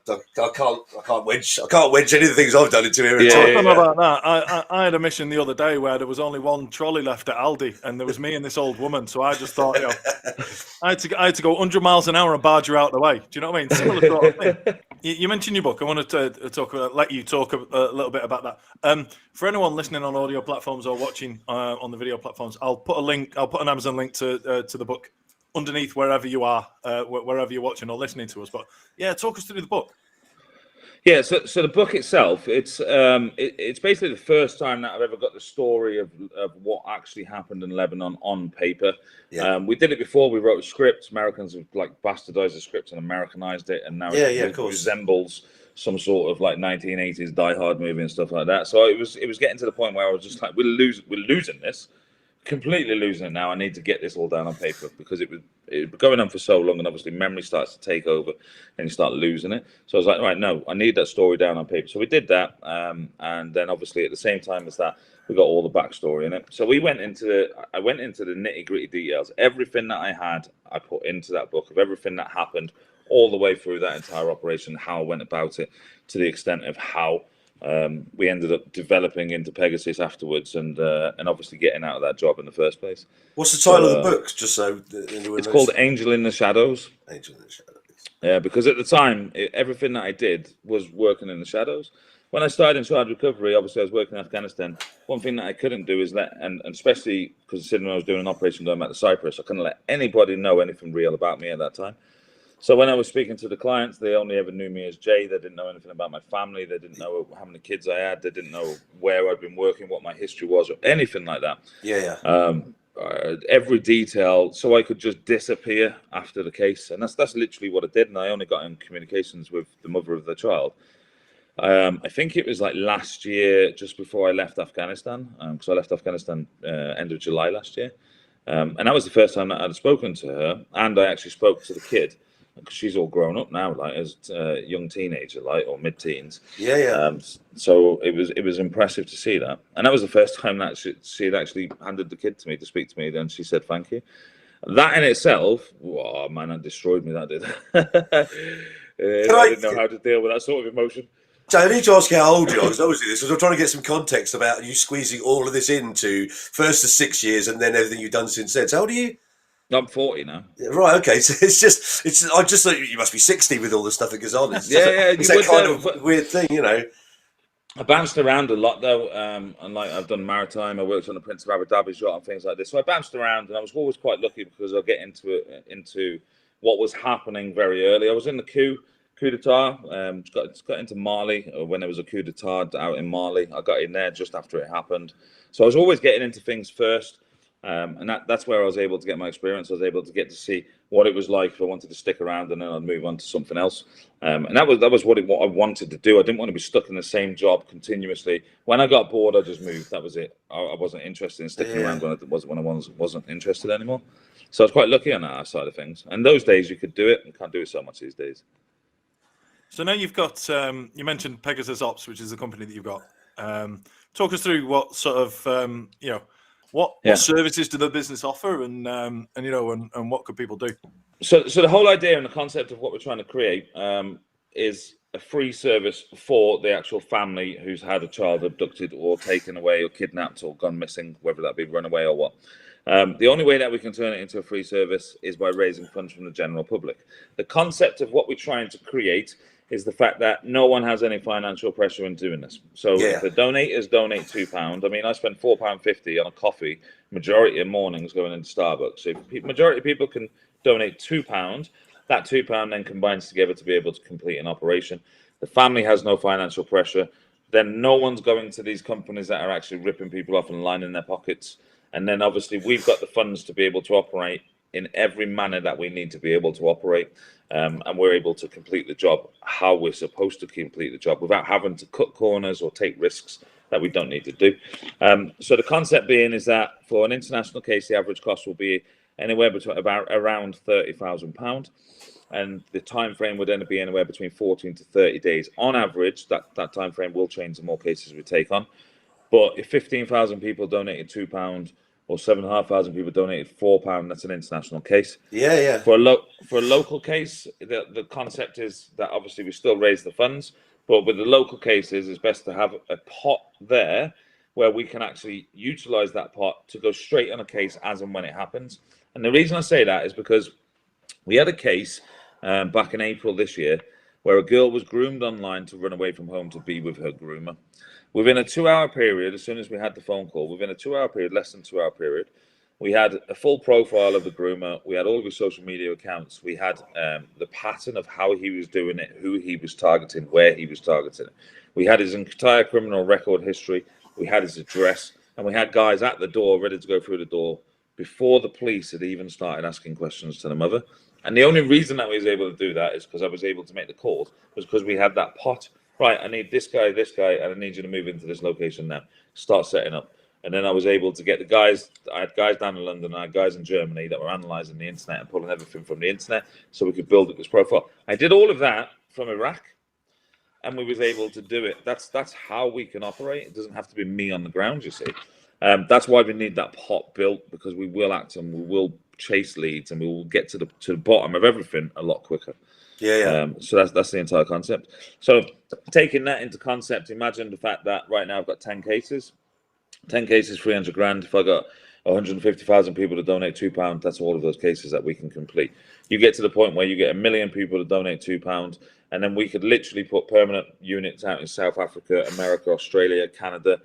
Speaker 2: can't wedge any of the things I've done into here.
Speaker 1: Talking about that, I had a mission the other day where there was only one trolley left at Aldi, and there was me and this old woman. So I just thought, I had to go 100 miles an hour and barge her out of the way. Do you know what I mean? Similar sort of thing. You mentioned your book. I wanted to let you talk a little bit about that. For anyone listening on audio platforms or watching on the video platforms, I'll put an Amazon link to the book underneath wherever you are, wherever you're watching or listening to us. But yeah, talk us through the book.
Speaker 3: Yeah, so the book itself, it's basically the first time that I've ever got the story of what actually happened in Lebanon on paper. Yeah. We did it before. We wrote a script. Americans have like bastardized the script and Americanized it, and now it resembles some sort of like 1980s Die Hard movie and stuff like that. So it was getting to the point where I was just like, we're losing this. Completely losing it now. I need to get this all down on paper because it was going on for so long, and obviously memory starts to take over and you start losing it. So I was like, right, no, I need that story down on paper. So we did that, and then obviously at the same time as that, we got all the backstory in it. So I went into the nitty gritty details. Everything that I had, I put into that book of everything that happened all the way through that entire operation, how I went about it, to the extent of how we ended up developing into Pegasus afterwards, and obviously getting out of that job in the first place.
Speaker 2: What's the title of the book? Just so
Speaker 3: it's called Angel in the Shadows.
Speaker 2: Angel in the Shadows. Yeah,
Speaker 3: because at the time, everything that I did was working in the shadows. When I started in child recovery, obviously I was working in Afghanistan. One thing that I couldn't do is and especially considering I was doing an operation going back to Cyprus, I couldn't let anybody know anything real about me at that time. So when I was speaking to the clients, they only ever knew me as Jay. They didn't know anything about my family. They didn't know how many kids I had. They didn't know where I'd been working, what my history was, or anything like that. Every detail, so I could just disappear after the case. And that's literally what I did. And I only got in communications with the mother of the child. I think it was like last year, just before I left Afghanistan, because I left Afghanistan end of July last year. And that was the first time that I'd spoken to her. And I actually spoke to the kid, because she's all grown up now, like as a young teenager, like, or mid-teens. So it was impressive to see that, and that was the first time that she had actually handed the kid to me to speak to me. Then she said thank you. That in itself, oh man, that destroyed me. That did. I didn't know how to deal with that sort of emotion.
Speaker 2: So I need to ask you how old you are, because obviously this was, I'm trying to get some context about you squeezing all of this into first the 6 years and then everything you've done since then. So how old are you?
Speaker 3: I'm 40 now.
Speaker 2: Right, okay. So I just thought you must be 60 with all the stuff that goes on. It's
Speaker 3: Yeah,
Speaker 2: it's that kind of weird thing, you know.
Speaker 3: I bounced around a lot though, and like I've done maritime. I worked on the Prince of Abu Dhabi's yacht and things like this. So I bounced around, and I was always quite lucky because I get into what was happening very early. I was in the coup d'etat. Got into Mali when there was a coup d'etat out in Mali. I got in there just after it happened. So I was always getting into things first, and that's where I was able to get my experience. I was able to get to see what it was like if I wanted to stick around, and then I'd move on to something else. And that was what I wanted to do. I didn't want to be stuck in the same job continuously. When I got bored, I just moved. That was it. I wasn't interested in sticking around when I wasn't interested anymore. So I was quite lucky on that side of things. And those days you could do it, and can't do it so much these days.
Speaker 1: So now you've got, you mentioned Pegasus Ops, which is the company that you've got. Talk us through what sort of, what services do the business offer, and what could people do?
Speaker 3: So the whole idea and the concept of what we're trying to create is a free service for the actual family who's had a child abducted or taken away or kidnapped or gone missing, whether that be run away or what. The only way that we can turn it into a free service is by raising funds from the general public. The concept of what we're trying to create is the fact that no one has any financial pressure in doing this. So if the donators donate £2, I mean, I spend £4.50 on a coffee, majority of mornings going into Starbucks. So if majority of people can donate £2, that £2 then combines together to be able to complete an operation. The family has no financial pressure. Then no one's going to these companies that are actually ripping people off and lining their pockets. And then obviously we've got the funds to be able to operate in every manner that we need to be able to operate. And we're able to complete the job how we're supposed to complete the job without having to cut corners or take risks that we don't need to do. So the concept being is that for an international case, the average cost will be anywhere between around £30,000. And the time frame would then be anywhere between 14 to 30 days. On average, that time frame will change the more cases we take on. But if 15,000 people donated £2 or 7,500 people donated £4, that's an international case.
Speaker 2: Yeah.
Speaker 3: For a local case, the concept is that obviously we still raise the funds, but with the local cases, it's best to have a pot there where we can actually utilize that pot to go straight on a case as and when it happens. And the reason I say that is because we had a case back in April this year where a girl was groomed online to run away from home to be with her groomer. Within a 2-hour period, as soon as we had the phone call, within a 2-hour period, less than 2-hour period, we had a full profile of the groomer. We had all of his social media accounts. We had the pattern of how he was doing it, who he was targeting, where he was targeting it. We had his entire criminal record history. We had his address, and we had guys at the door ready to go through the door before the police had even started asking questions to the mother. And the only reason that we was able to do that is because I was able to make the calls, was because we had that pot. Right, I need this guy, and I need you to move into this location now. Start setting up. And then I was able to get the guys. I had guys down in London, I had guys in Germany that were analysing the internet and pulling everything from the internet so we could build up this profile. I did all of that from Iraq, and we was able to do it. That's how we can operate. It doesn't have to be me on the ground, you see. That's why we need that pot built, because we will act and we will chase leads and we will get to the bottom of everything a lot quicker. So that's the entire concept. So taking that into concept, imagine the fact that right now I've got 10 cases, 300 grand. If I got 150,000 people to donate £2, that's all of those cases that we can complete. You get to the point where you get 1 million people to donate £2, and then we could literally put permanent units out in South Africa, America, Australia, Canada,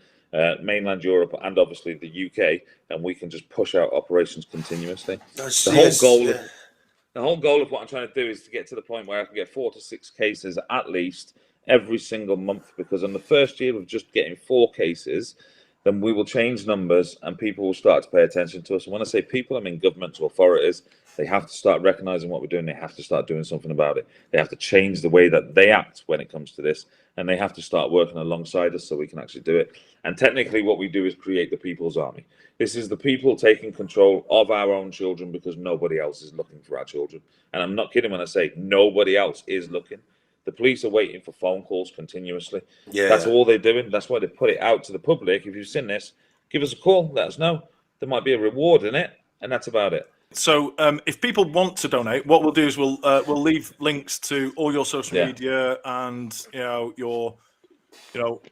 Speaker 3: mainland Europe, and obviously the UK, and we can just push out operations continuously. The whole goal of what I'm trying to do is to get to the point where I can get 4 to 6 cases at least every single month, because on the first year of just getting 4 cases, then we will change numbers and people will start to pay attention to us. And when I say people, I mean government authorities. They have to start recognizing what we're doing. They have to start doing something about it. They have to change the way that they act when it comes to this. And they have to start working alongside us so we can actually do it. And technically what we do is create the people's army. This is the people taking control of our own children, because nobody else is looking for our children. And I'm not kidding when I say nobody else is looking. The police are waiting for phone calls continuously. That's all they're doing. That's why they put it out to the public. If you've seen this, give us a call. Let us know. There might be a reward in it, and that's about it.
Speaker 1: So if people want to donate, what we'll do is we'll leave links to all your social media and your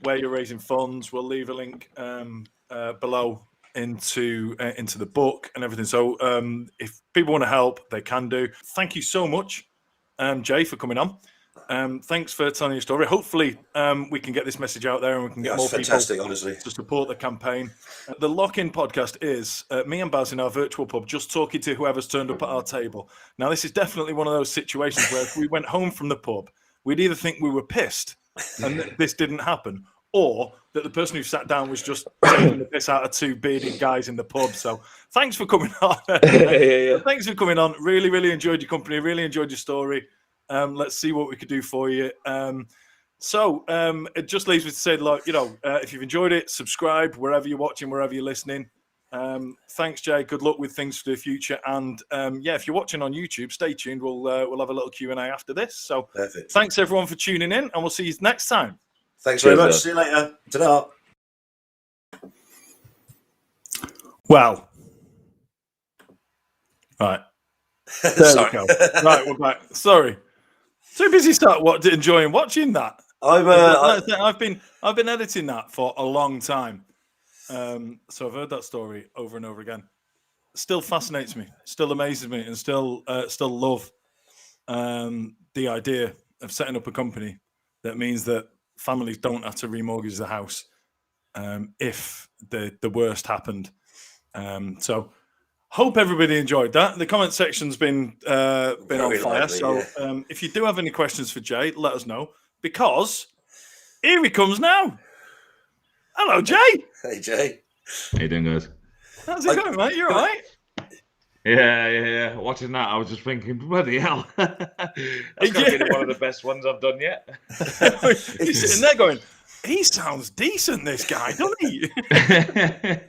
Speaker 1: where you're raising funds. We'll leave a link below into the book and everything. So if people want to help, they can do. Thank you so much, Jay, for coming on. Thanks for telling your story. Hopefully we can get this message out there and we can get more
Speaker 2: fantastic,
Speaker 1: people
Speaker 2: honestly,
Speaker 1: to support the campaign. The Lock-In podcast is me and Baz in our virtual pub just talking to whoever's turned up at our table. Now, this is definitely one of those situations where if we went home from the pub, we'd either think we were pissed and that this didn't happen, or that the person who sat down was just taking the piss out of two bearded guys in the pub. So thanks for coming on. Thanks for coming on. Really, really enjoyed your company. Really enjoyed your story. Let's see what we could do for you. It just leaves me to say, if you've enjoyed it, subscribe wherever you're watching, wherever you're listening. Thanks, Jay. Good luck with things for the future. And if you're watching on YouTube, stay tuned. We'll have a little Q&A after this. So
Speaker 2: perfect.
Speaker 1: Thanks everyone for tuning in, and we'll see you next time.
Speaker 2: Thanks very much. See you later. Ta-da.
Speaker 1: Well, right. There we go. Right, we're back. Sorry. Too busy enjoying watching that. I've been editing that for a long time. So I've heard that story over and over again. Still fascinates me, still amazes me, and still love the idea of setting up a company that means that families don't have to remortgage the house if the worst happened. So hope everybody enjoyed that. The comment section's been on fire.
Speaker 2: Lively,
Speaker 1: so if you do have any questions for Jay, let us know, because here he comes now. Hello, Jay.
Speaker 2: Hey, Jay.
Speaker 3: How you doing, guys?
Speaker 1: How's it going, mate? You all right?
Speaker 3: Yeah. Watching that, I was just thinking, bloody hell. That's going to be one of the best ones I've done yet.
Speaker 1: He's sitting there going, he sounds decent, this guy, doesn't he?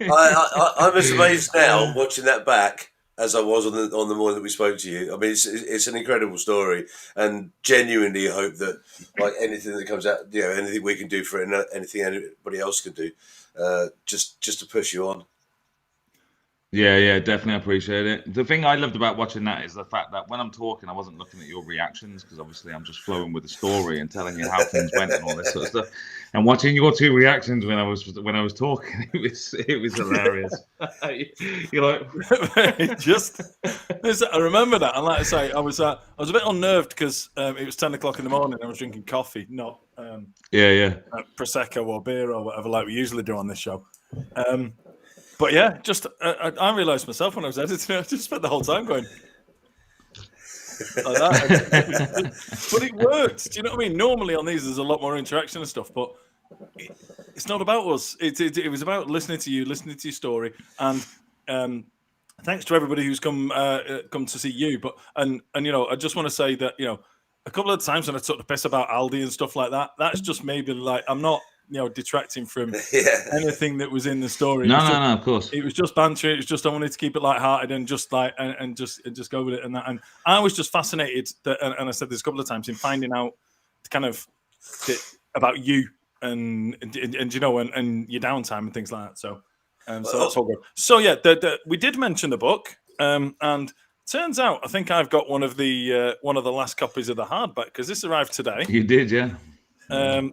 Speaker 2: I'm as amazed now watching that back as I was on the morning that we spoke to you. I mean, it's an incredible story, and genuinely hope that, like, anything that comes out, anything we can do for it, and anything anybody else can do, just to push you on.
Speaker 3: Yeah, definitely appreciate it. The thing I loved about watching that is the fact that when I'm talking, I wasn't looking at your reactions, because obviously I'm just flowing with the story and telling you how things went and all this sort of stuff. And watching your two reactions when I was talking, it was hilarious. You're like,
Speaker 1: I remember that, and like I say, I was a bit unnerved because it was 10 o'clock in the morning. And I was drinking coffee, not prosecco or beer or whatever like we usually do on this show. But yeah, just I realised myself when I was editing, I just spent the whole time going like that. But it worked. Do you know what I mean? Normally on these, there's a lot more interaction and stuff, but it's not about us. It was about listening to you, listening to your story, and thanks to everybody who's come to see you. But and I just want to say that a couple of times when I took the piss about Aldi and stuff like that, that's just maybe like I'm not. Detracting from anything that was in the story.
Speaker 3: No, of course.
Speaker 1: It was just banter. It was just I wanted to keep it lighthearted and just just go with it. And I was just fascinated that, and I said this a couple of times, in finding out kind of about you and your downtime and things like that. So so that's all good. So yeah, we did mention the book, and turns out I think I've got one of the last copies of the hardback, because this arrived today.
Speaker 3: You did, yeah.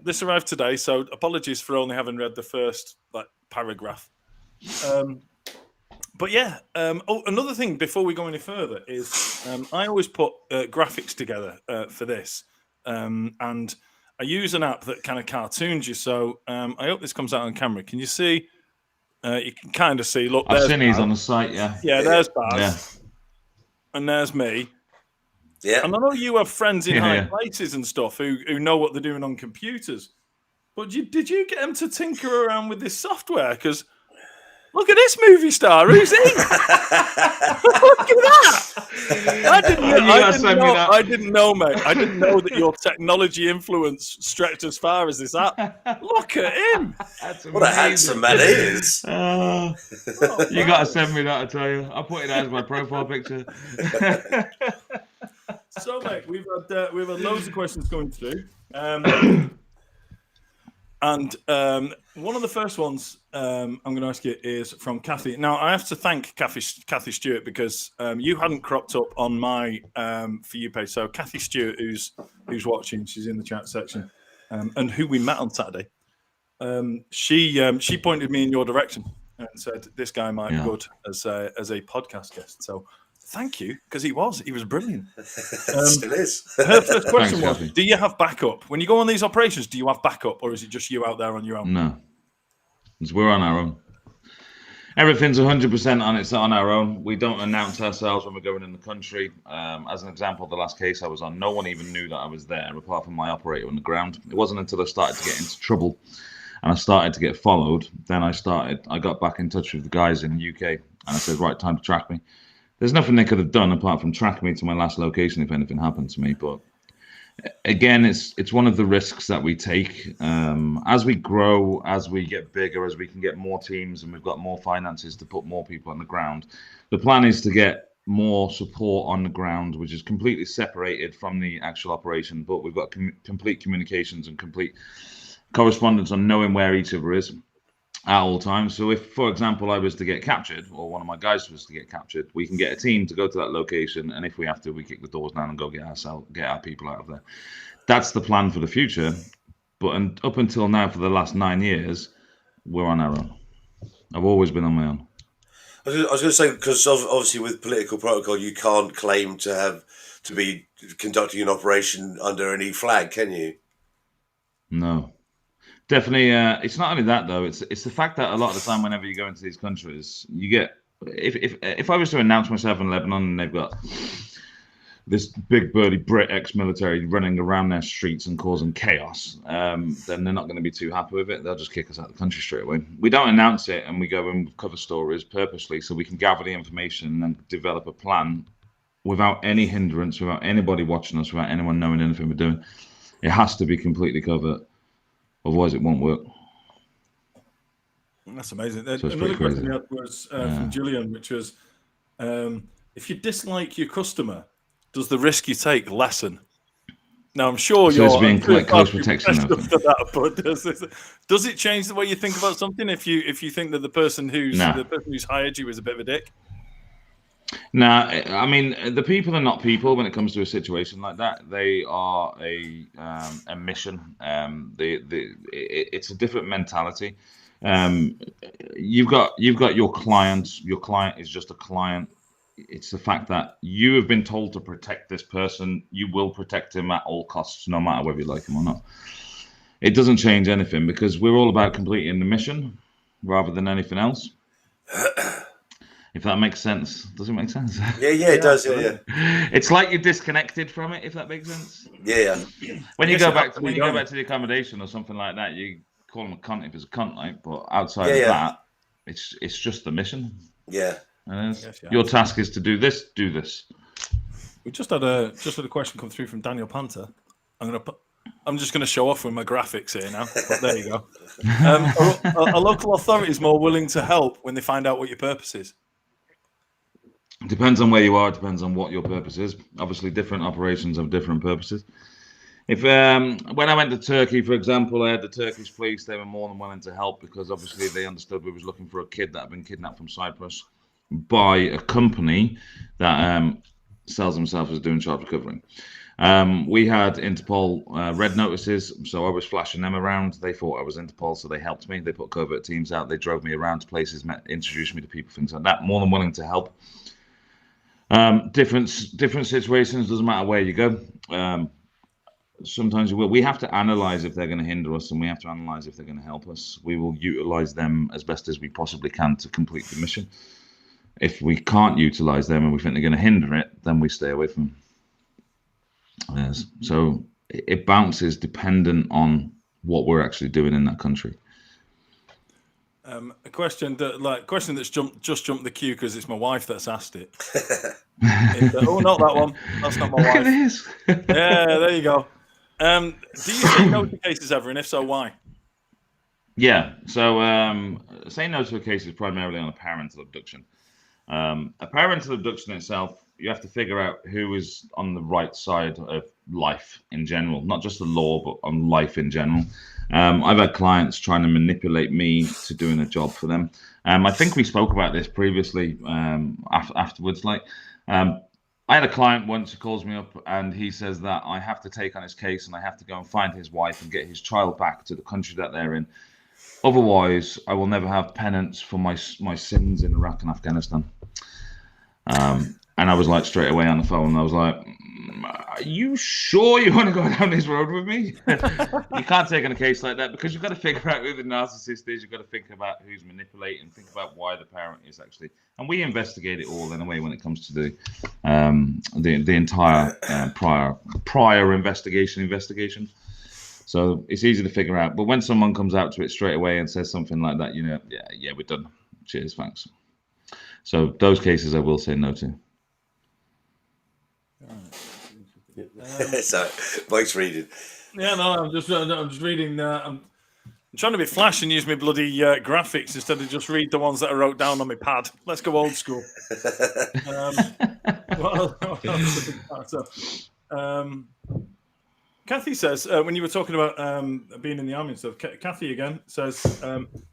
Speaker 1: This arrived today, so apologies for only having read the first paragraph. But yeah, another thing before we go any further is I always put graphics together for this, and I use an app that kind of cartoons you. So I hope this comes out on camera. Can you see? You can kind of see. Look,
Speaker 3: I've seen these on the site. Yeah.
Speaker 1: Yeah, there's Baz, and there's me.
Speaker 2: Yeah.
Speaker 1: And I know you have friends in high places and stuff who know what they're doing on computers. But did you get them to tinker around with this software? Because look at this movie star. Who's he? Look at that. I didn't know, mate. I didn't know that your technology influence stretched as far as this app. Look at him.
Speaker 2: What a handsome man he is.
Speaker 3: You got to send me that, I tell you. I'll put it as my profile picture.
Speaker 1: So, mate, we've had loads of questions coming through, and one of the first ones I'm going to ask you is from Kathy. Now, I have to thank Kathy Stewart, because you hadn't cropped up on my For You page. So, Kathy Stewart, who's watching, she's in the chat section. and who we met on Saturday, she pointed me in your direction and said this guy might be good as a podcast guest. So thank you, because he was brilliant.
Speaker 2: Still is.
Speaker 1: Her first question
Speaker 3: Thanks,
Speaker 1: was,
Speaker 3: Kathy.
Speaker 1: do you have backup when you go on these operations? Do you have backup, or is it just you out there on your own?
Speaker 3: No, we're on our own. Everything's 100% on our own. We don't announce ourselves when we're going in the country. As an example, the last case I was on, no one even knew that I was there, apart from my operator on the ground. It wasn't until I started to get into trouble and I started to get followed, then I got back in touch with the guys in the UK, and I said, right, time to track me. There's nothing they could have done apart from track me to my last location if anything happened to me. But again, it's one of the risks that we take as we grow, as we get bigger, as we can get more teams and we've got more finances to put more people on the ground. The plan is to get more support on the ground, which is completely separated from the actual operation, but we've got complete communications and complete correspondence on knowing where each other is at all times. So if, for example, I was to get captured, or one of my guys was to get captured, we can get a team to go to that location, and if we have to, we kick the doors down and go get our people out of there. That's the plan for the future. But up until now, for the last 9 years, we're on our own. I've always been on my own.
Speaker 2: I was going to say, because obviously with political protocol, you can't claim to be conducting an operation under any flag, can you?
Speaker 3: No. Definitely, it's not only that though. It's the fact that a lot of the time, whenever you go into these countries, you get if I was to announce myself in Lebanon and they've got this big burly Brit ex-military running around their streets and causing chaos, then they're not going to be too happy with it. They'll just kick us out of the country straight away. We don't announce it, and we go and cover stories purposely so we can gather the information and develop a plan without any hindrance, without anybody watching us, without anyone knowing anything we're doing. It has to be completely covered. Otherwise, it won't work.
Speaker 1: That's amazing.
Speaker 3: So
Speaker 1: Another question was from Julian, which was, if you dislike your customer, does the risk you take lessen? Now, I'm sure
Speaker 3: so
Speaker 1: you're
Speaker 3: being close protection.
Speaker 1: But does it change the way you think about something if you think that the person who's hired you is a bit of a dick?
Speaker 3: No, I mean, the people are not people when it comes to a situation like that. They are a mission. It's a different mentality. You've got your client. Your client is just a client. It's the fact that you have been told to protect this person. You will protect him at all costs, no matter whether you like him or not. It doesn't change anything because we're all about completing the mission rather than anything else. If that makes sense. Does it make sense?
Speaker 2: Yeah, it does. Yeah.
Speaker 3: It's like you're disconnected from it, if that makes sense.
Speaker 2: Yeah.
Speaker 3: When you go back to the accommodation or something like that, you call him a cunt if it's a cunt, like. But outside of that, it's just the mission.
Speaker 2: Yeah.
Speaker 3: Your task is to do this. Do this.
Speaker 1: We just had a question come through from Daniel Panther. I'm just going to show off with my graphics here now. But there you go. Are local authorities more willing to help when they find out what your purpose is?
Speaker 3: Depends on where you are. Depends on what your purpose is. Obviously, different operations have different purposes. If when I went to Turkey, for example, I had the Turkish police. They were more than willing to help because obviously they understood we was looking for a kid that had been kidnapped from Cyprus by a company that sells themselves as doing child recovery. We had Interpol red notices, so I was flashing them around. They thought I was Interpol, so they helped me. They put covert teams out. They drove me around to places, introduced me to people, things like that. More than willing to help. Different situations, doesn't matter where you go. Sometimes we have to analyze if they're going to hinder us, and we have to analyze if they're going to help us. We will utilize them as best as we possibly can to complete the mission. If we can't utilize them and we think they're going to hinder it, then we stay away from them. Yes. So it bounces dependent on what we're actually doing in that country.
Speaker 1: A question that's just jumped the queue because it's my wife that's asked it. Not that one. That's not my wife.
Speaker 3: Look at this.
Speaker 1: Yeah, there you go. Do you say no to cases ever, and if so, why?
Speaker 3: Yeah. So saying no to a case is primarily on a parental abduction. A parental abduction itself, you have to figure out who is on the right side of life in general, not just the law, but on life in general. I've had clients trying to manipulate me to doing a job for them. I think we spoke about this previously afterwards. I had a client once who calls me up and he says that I have to take on his case and I have to go and find his wife and get his child back to the country that they're in. Otherwise, I will never have penance for my sins in Iraq and Afghanistan. And I was like straight away on the phone. I was like, "Are you sure you want to go down this road with me?" You can't take on a case like that because you've got to figure out who the narcissist is. You've got to think about who's manipulating. Think about why the parent is actually. And we investigate it all in a way when it comes to the entire prior investigation. So it's easy to figure out. But when someone comes out to it straight away and says something like that, yeah, we're done. Cheers, thanks. So those cases I will say no to.
Speaker 2: So Mike's reading.
Speaker 1: Yeah, no, I'm just reading. I'm trying to be flash and use my bloody graphics instead of just read the ones that I wrote down on my pad. Let's go old school. Kathy says, when you were talking about being in the army and stuff, Kathy again says,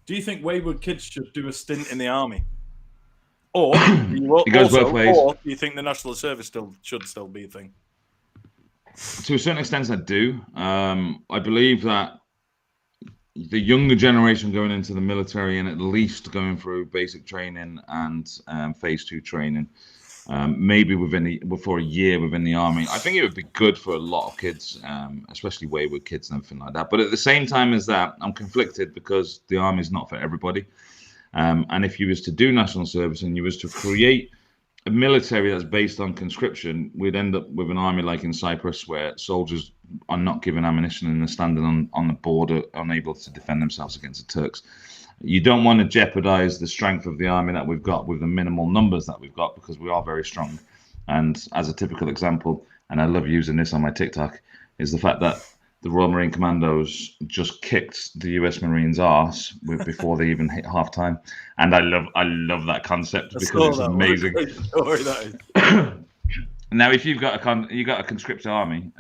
Speaker 1: do you think wayward kids should do a stint in the army? Or
Speaker 3: it goes both ways.
Speaker 1: Or do you think the national service should still be a thing?
Speaker 3: To a certain extent, I do. I believe that the younger generation going into the military and at least going through basic training and phase 2 training, maybe for a year within the army, I think it would be good for a lot of kids, especially wayward kids and everything like that. But at the same time as that, I'm conflicted because the army is not for everybody. And if you was to do national service and you was to create a military that's based on conscription, we'd end up with an army like in Cyprus where soldiers are not given ammunition and they're standing on the border unable to defend themselves against the Turks. You don't want to jeopardize the strength of the army that we've got with the minimal numbers that we've got, because we are very strong. And as a typical example, and I love using this on my TikTok, is the fact that the Royal Marine Commandos just kicked the US Marines' arse before they even hit halftime, and I love that concept because it's amazing. Now, if you've got a conscript army,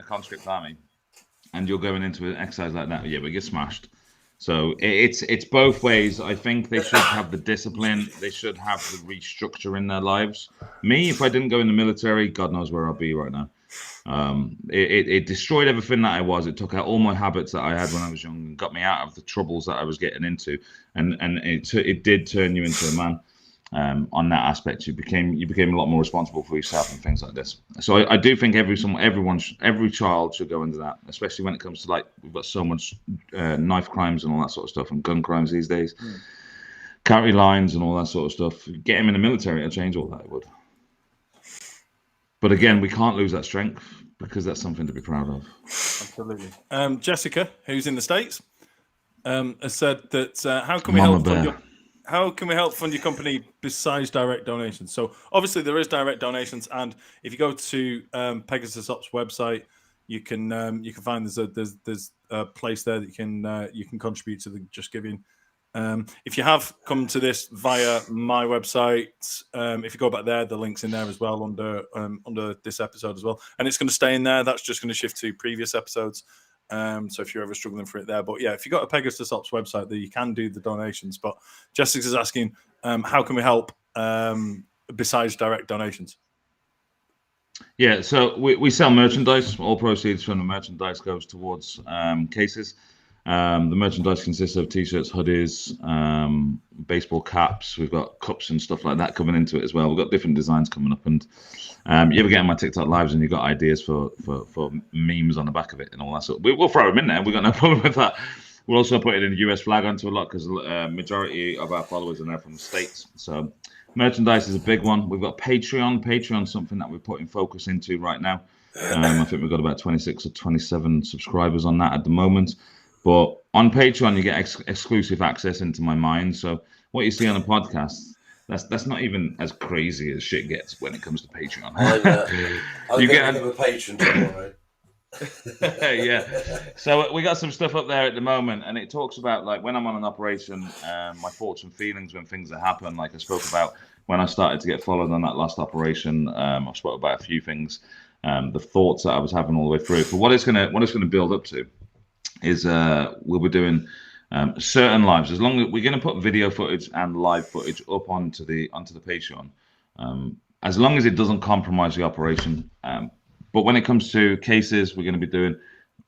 Speaker 3: and you're going into an exercise like that, yeah, but get smashed. So it's both ways. I think they should have the discipline. They should have the restructure in their lives. Me, if I didn't go in the military, God knows where I'll be right now. It destroyed everything that I was. It took out all my habits that I had when I was young and got me out of the troubles that I was getting into. And it did turn you into a man. On that aspect, you became a lot more responsible for yourself and things like this. So I do think every child should go into that, especially when it comes to, like, we've got so much knife crimes and all that sort of stuff and gun crimes these days, county lines and all that sort of stuff. Get him in the military and change all that. It would. But again, we can't lose that strength because that's something to be proud of.
Speaker 1: Absolutely. Jessica, who's in the States, has said that how can we help fund your company besides direct donations? So obviously there is direct donations, and if you go to Pegasus Ops website, you can find there's a place there that you can contribute to the Just Giving. If you have come to this via my website, if you go back there, the link's in there as well under this episode as well, and it's going to stay in there. That's just going to shift to previous episodes. So if you're ever struggling for it there, but yeah, if you got a Pegasus Ops website there, you can do the donations. But Jessica's asking, how can we help besides direct donations?
Speaker 3: Yeah, so we sell merchandise. All proceeds from the merchandise goes towards cases. The merchandise consists of t-shirts, hoodies, baseball caps. We've got cups and stuff like that coming into it as well. We've got different designs coming up, and you ever get on my TikTok lives and you've got ideas for memes on the back of it and all that sort. We'll throw them in there. We've got no problem with that. We'll also put it in a US flag onto a lot because majority of our followers are now from the States. So merchandise is a big one. We've got Patreon. Patreon's something that we're putting focus into right now. I think we've got about 26 or 27 subscribers on that at the moment. But on Patreon, you get exclusive access into my mind. So what you see on a podcast, that's not even as crazy as shit gets when it comes to Patreon.
Speaker 2: I'll get a patron tomorrow.
Speaker 3: Yeah. So we got some stuff up there at the moment, and it talks about, like, when I'm on an operation, my thoughts and feelings when things that happen. Like I spoke about when I started to get followed on that last operation. I spoke about a few things, the thoughts that I was having all the way through. But what it's gonna build up to is we'll be doing certain lives. As long as we're going to put video footage and live footage up onto the Patreon, as long as it doesn't compromise the operation. But when it comes to cases, we're going to be doing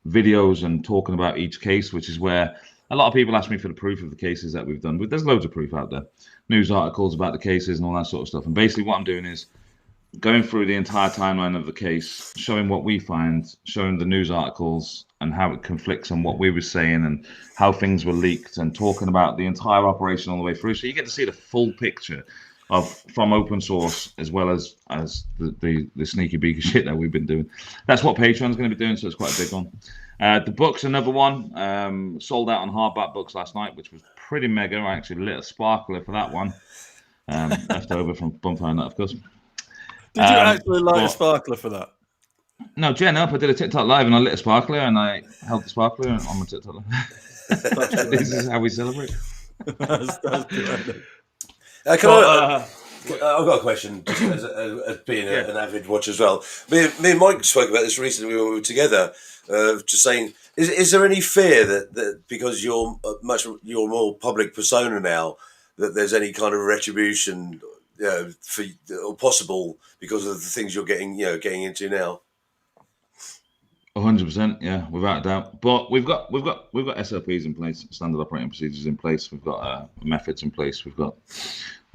Speaker 3: videos and talking about each case, which is where a lot of people ask me for the proof of the cases that we've done. But there's loads of proof out there, news articles about the cases and all that sort of stuff. And basically what I'm doing is going through the entire timeline of the case, showing what we find, showing the news articles and how it conflicts on what we were saying and how things were leaked, and talking about the entire operation all the way through. So you get to see the full picture from open source, as well as the sneaky beaky shit that we've been doing. That's what Patreon's going to be doing, so it's quite a big one. The book's another one. Sold out on hardback books last night, which was pretty mega. I actually lit a sparkler for that one. Left over from Bonfire Nut, of course.
Speaker 1: Did you actually light a sparkler for that?
Speaker 3: No, Jen up. I did a TikTok live and I lit a sparkler and I held the sparkler on my TikTok live. This is how we celebrate.
Speaker 1: That's good.
Speaker 2: I've got a question, just as being an avid watcher as well. Me and Mike spoke about this recently when we were together, just saying, is there any fear that because you're more public persona now, that there's any kind of retribution or possible because of the things you're getting into now?
Speaker 3: 100%, yeah, without a doubt. But we've got SOPs in place, standard operating procedures in place. We've got methods in place. We've got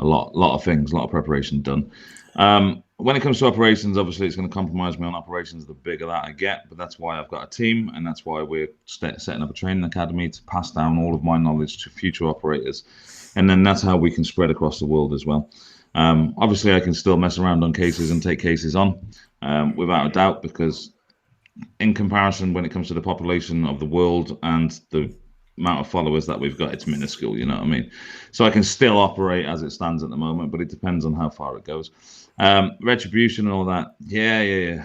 Speaker 3: a lot of things, a lot of preparation done. When it comes to operations, obviously it's going to compromise me on operations the bigger that I get, but that's why I've got a team, and that's why we're setting up a training academy to pass down all of my knowledge to future operators. And then that's how we can spread across the world as well. Obviously I can still mess around on cases and take cases on, without a doubt, because in comparison, when it comes to the population of the world and the amount of followers that we've got, it's minuscule, you know what I mean? So I can still operate as it stands at the moment, but it depends on how far it goes. Retribution and all that, yeah.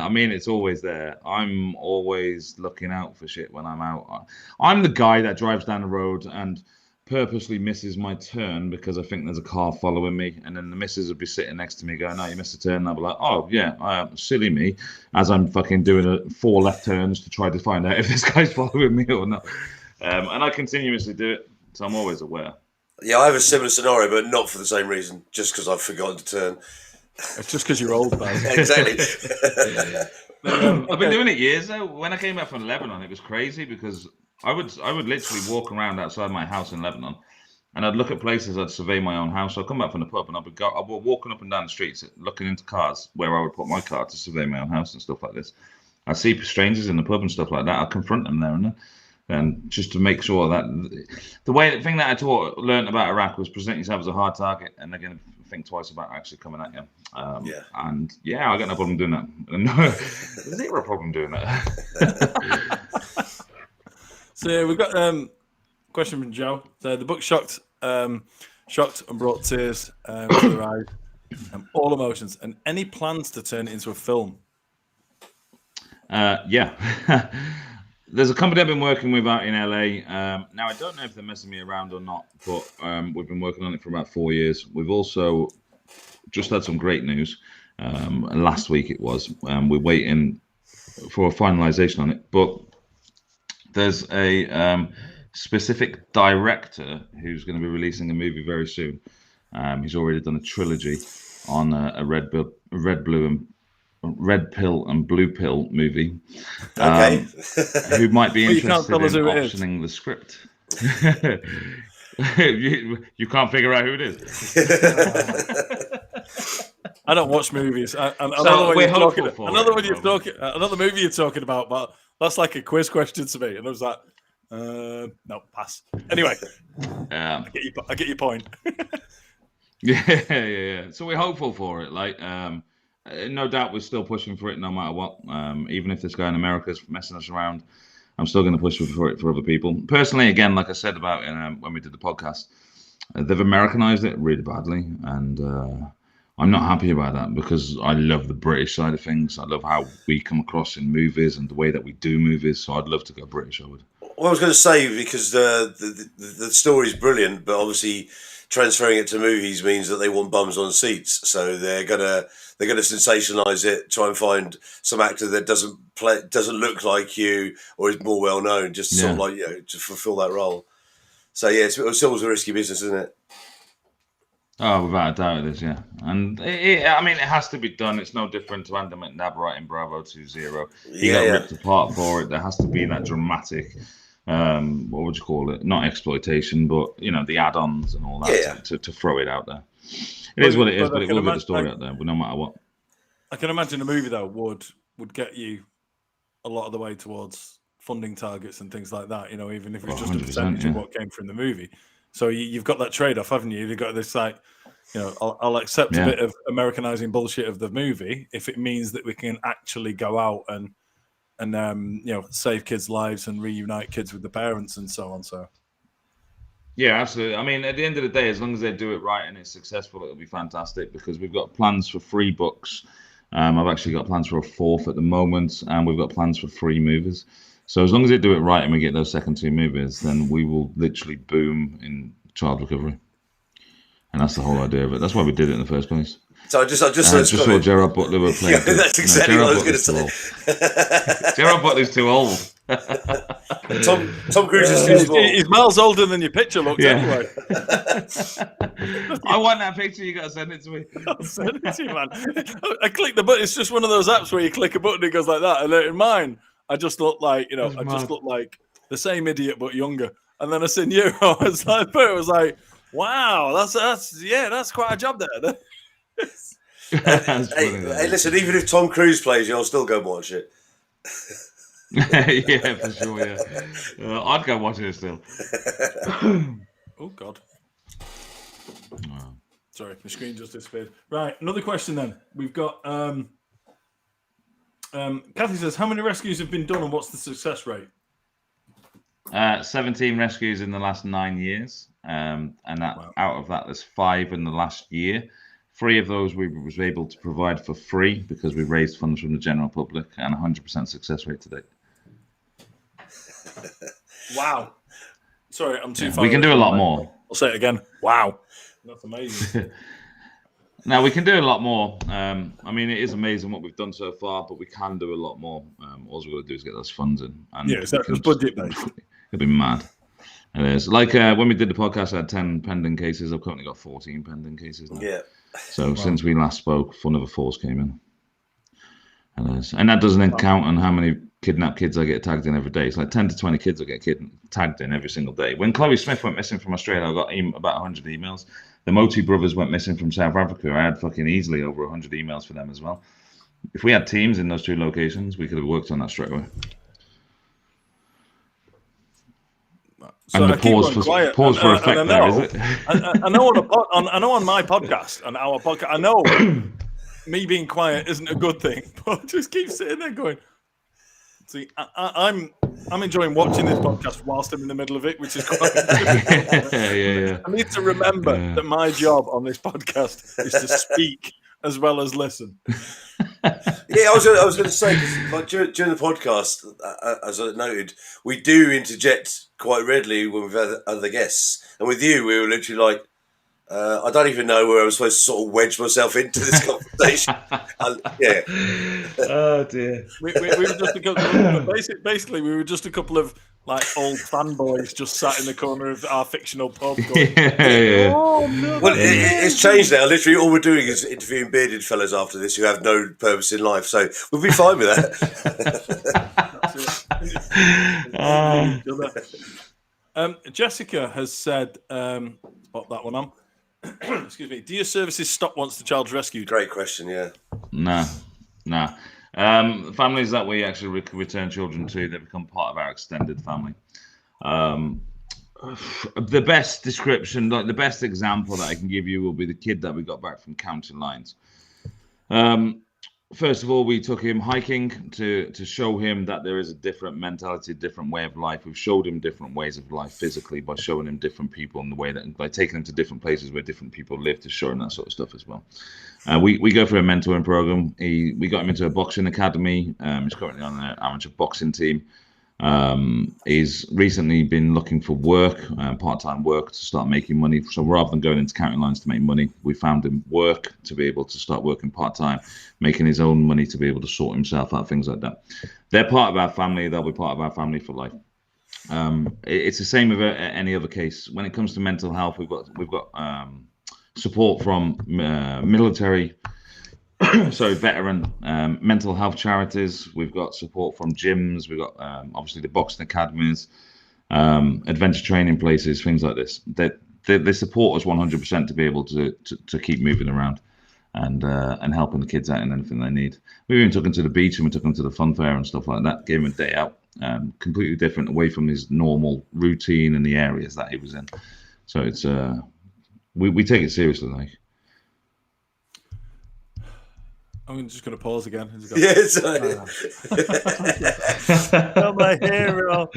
Speaker 3: I mean, it's always there. I'm always looking out for shit when I'm out. I'm the guy that drives down the road and purposely misses my turn because I think there's a car following me, and then the missus would be sitting next to me going, "No, you missed a turn." And I'll be like, "Oh yeah, silly me," as I'm fucking doing 4 left turns to try to find out if this guy's following me or not. And I continuously do it, so I'm always aware.
Speaker 2: Yeah, I have a similar scenario, but not for the same reason, just because I've forgotten to turn.
Speaker 1: It's just because you're old, man.
Speaker 2: Exactly.
Speaker 3: I've been doing it years though. When I came back from Lebanon, it was crazy because I would literally walk around outside my house in Lebanon, and I'd look at places. I'd survey my own house. I'd come back from the pub, and I'd be walking up and down the streets, looking into cars where I would put my car to survey my own house and stuff like this. I'd see strangers in the pub and stuff like that. I'd confront them there and then, and just to make sure that the thing that I learned about Iraq was present yourself as a hard target, and they're going to think twice about actually coming at you. And I got no problem doing that. No, zero problem doing that.
Speaker 1: So we've got a question from Joe. So the book shocked and brought tears to their eyes, all emotions. And any plans to turn it into a film?
Speaker 3: Yeah. There's a company I've been working with out in LA. Now, I don't know if they're messing me around or not, but we've been working on it for about 4 years. We've also just had some great news. Last week it was. We're waiting for a finalization on it, but there's a specific director who's going to be releasing a movie very soon. He's already done a trilogy on a red pill and blue pill movie.
Speaker 2: Okay.
Speaker 3: Who might be interested in
Speaker 1: optioning
Speaker 3: the script. you can't figure out who it is.
Speaker 1: I don't watch movies.
Speaker 3: Another
Speaker 1: movie you're talking about, but that's like a quiz question to me. And I was like, no, pass. Anyway, I get your point.
Speaker 3: Yeah. So we're hopeful for it. Like, no doubt we're still pushing for it no matter what. Even if this guy in America is messing us around, I'm still going to push for it for other people. Personally, again, like I said about when we did the podcast, they've Americanized it really badly, and I'm not happy about that because I love the British side of things. I love how we come across in movies and the way that we do movies. So I'd love to go British. I would.
Speaker 2: Well, I was going to say, because the story's brilliant, but obviously transferring it to movies means that they want bums on seats. So they're gonna sensationalize it, try and find some actor that doesn't look like you or is more well known, just sort of like to fulfill that role. So yeah, it's always a risky business, isn't it?
Speaker 3: Oh, without a doubt it is, yeah. And I mean, it has to be done. It's no different to Andy McNabb writing Bravo 2-0. He got ripped apart for it. There has to be that dramatic, what would you call it? Not exploitation, but, you know, the add-ons and all that to throw it out there. It is what it is, but it will get the story out there, no matter what.
Speaker 1: I can imagine a movie, though, would get you a lot of the way towards funding targets and things like that, you know, even if it's just a percentage of what came from the movie. So you've got that trade-off, haven't you? You've got this, like, you know, I'll accept a bit of Americanizing bullshit of the movie if it means that we can actually go out and you know, save kids' lives and reunite kids with the parents and so on. So,
Speaker 3: yeah, absolutely. I mean, at the end of the day, as long as they do it right and it's successful, it'll be fantastic because we've got plans for 3 books. I've actually got plans for a 4th at the moment, and we've got plans for 3 movies. So as long as they do it right and we get those second 2 movies, then we will literally boom in child recovery. And that's the whole idea of it. That's why we did it in the first place.
Speaker 2: So I just saw
Speaker 3: Gerard Butler were playing.
Speaker 2: Yeah, that's exactly what I was going to say.
Speaker 3: Gerard Butler's too old.
Speaker 2: Tom Cruise is too small.
Speaker 1: He's miles older than your picture looks anyway.
Speaker 3: I want that picture. You got to send it to me.
Speaker 1: I'll send it to you, man. I click the button. It's just one of those apps where you click a button and it goes like that. And in mine, I just look like, you know, just look like the same idiot but younger. And then I seen you. I was like, wow, that's quite a job there.
Speaker 2: Hey, listen, even if Tom Cruise plays you, I'll still go watch it.
Speaker 3: Yeah, for sure. Yeah, I'd go watch it still.
Speaker 1: Oh God. Sorry, the screen just disappeared. Right, another question then. We've got Kathy says, how many rescues have been done and what's the success rate?
Speaker 3: 17 rescues in the last 9 years, and out of that, there's 5 in the last year. 3 of those we was able to provide for free because we raised funds from the general public, and 100% success rate to date.
Speaker 1: Wow. Sorry, I'm too far.
Speaker 3: We can do a lot more.
Speaker 1: I'll say it again. Wow. That's amazing.
Speaker 3: Now, we can do a lot more. I mean, it is amazing what we've done so far, but we can do a lot more. All we've got to do is get those funds in. And
Speaker 1: is that just budget-based?
Speaker 3: It'll be mad. It is. Like when we did the podcast, I had 10 pending cases. I've currently got 14 pending cases now. Yeah. So since we last spoke, another 4 came in. And that doesn't count on how many kidnapped kids I get tagged in every day. It's like 10 to 20 kids I get tagged in every single day. When Chloe Smith went missing from Australia, I got about 100 emails. The Moti brothers went missing from South Africa. I had fucking easily over 100 emails for them as well. If we had teams in those 2 locations, we could have worked on that straight away. So and the pause for effect there, is it?
Speaker 1: I know on my podcast, on our podcast, I know me being quiet isn't a good thing, but I just keep sitting there going, see, I'm enjoying watching this podcast whilst I'm in the middle of it, which is quite
Speaker 3: yeah.
Speaker 1: I need to remember that my job on this podcast is to speak as well as listen.
Speaker 2: Yeah, I was going to say, like, during the podcast, as I noted, we do interject quite readily when we've had other guests. And with you, we were literally like, I don't even know where I was supposed to sort of wedge myself into this conversation. Yeah.
Speaker 3: Oh, dear.
Speaker 1: We were just a couple, basically, we were just a couple of like old fanboys just sat in the corner of our fictional pub going,
Speaker 3: Oh,
Speaker 1: no,
Speaker 2: well, it's changed now. Literally, all we're doing is interviewing bearded fellas after this who have no purpose in life. So we'll be fine with
Speaker 1: that. Jessica has said, pop that one on. Excuse me. Do your services stop once the child's rescued?
Speaker 2: Great question, yeah.
Speaker 3: Nah. Families that we actually return children to, they become part of our extended family. The best description, like the best example that I can give you will be the kid that we got back from counting lines. First of all, we took him hiking to show him that there is a different mentality, different way of life. We've showed him different ways of life physically by showing him different people in the way that, by taking him to different places where different people live to show him that sort of stuff as well. We go through a mentoring program. We got him into a boxing academy. He's currently on an amateur boxing team. He's recently been looking for work, part-time work, to start making money. So rather than going into counting lines to make money, we found him work to be able to start working part-time, making his own money to be able to sort himself out, things like that. They're part of our family. They'll be part of our family for life. It's the same with any other case. When it comes to mental health, we've got support from military, so veteran mental health charities. We've got support from gyms. We've got obviously the boxing academies, adventure training places, things like this. They support us 100% to be able to keep moving around and helping the kids out in anything they need. We even took them to the beach and we took them to the fun fair and stuff like that. Gave them a day out, completely different, away from his normal routine and the areas that he was in. So it's we take it seriously, like.
Speaker 1: I'm just going to pause again.
Speaker 2: Yes.
Speaker 1: Oh, my hero.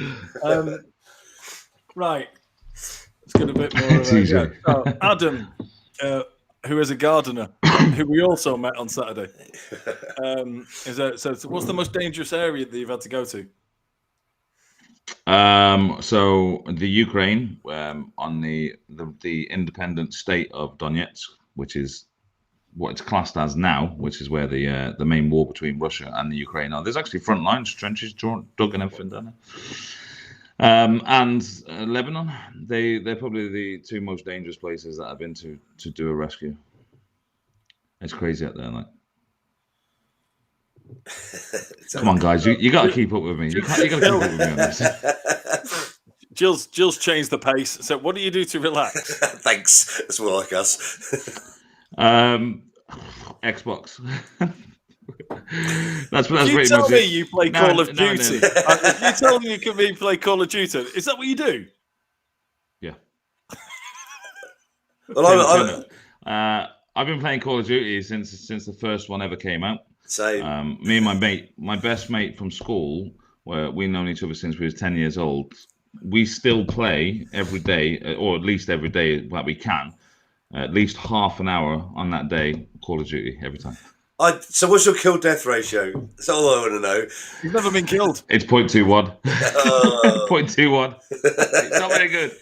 Speaker 1: Right. Let's get a bit more. So Adam, who is a gardener, who we also met on Saturday. So what's the most dangerous area that you've had to go to?
Speaker 3: So the Ukraine, on the independent state of Donetsk, which is what it's classed as now, which is where the main war between Russia and the Ukraine are. There's actually front lines, trenches dug and everything down there. And Lebanon, they're probably the two most dangerous places that I've been to do a rescue. It's crazy out there, like. Come on, guys, you got to keep up with me. You got to keep up with me on this.
Speaker 1: Jill's changed the pace. So, what do you do to relax?
Speaker 2: Thanks. That's more like us.
Speaker 3: Xbox. that's
Speaker 1: you
Speaker 3: pretty
Speaker 1: tell
Speaker 3: much
Speaker 1: me
Speaker 3: it.
Speaker 1: you play Call of Duty. If you tell me you can play Call of Duty, is that what you do?
Speaker 3: Yeah.
Speaker 2: Well,
Speaker 3: I've been playing Call of Duty since the first one ever came out.
Speaker 2: Same.
Speaker 3: Me and my best mate from school, where we've known each other since we was 10 years old. We still play every day, or at least every day that we can. At least half an hour on that day, Call of Duty every time.
Speaker 2: So what's your kill death ratio? That's all I want to know.
Speaker 1: You've never been killed.
Speaker 3: It's 0.21. 0.21. It's not very good.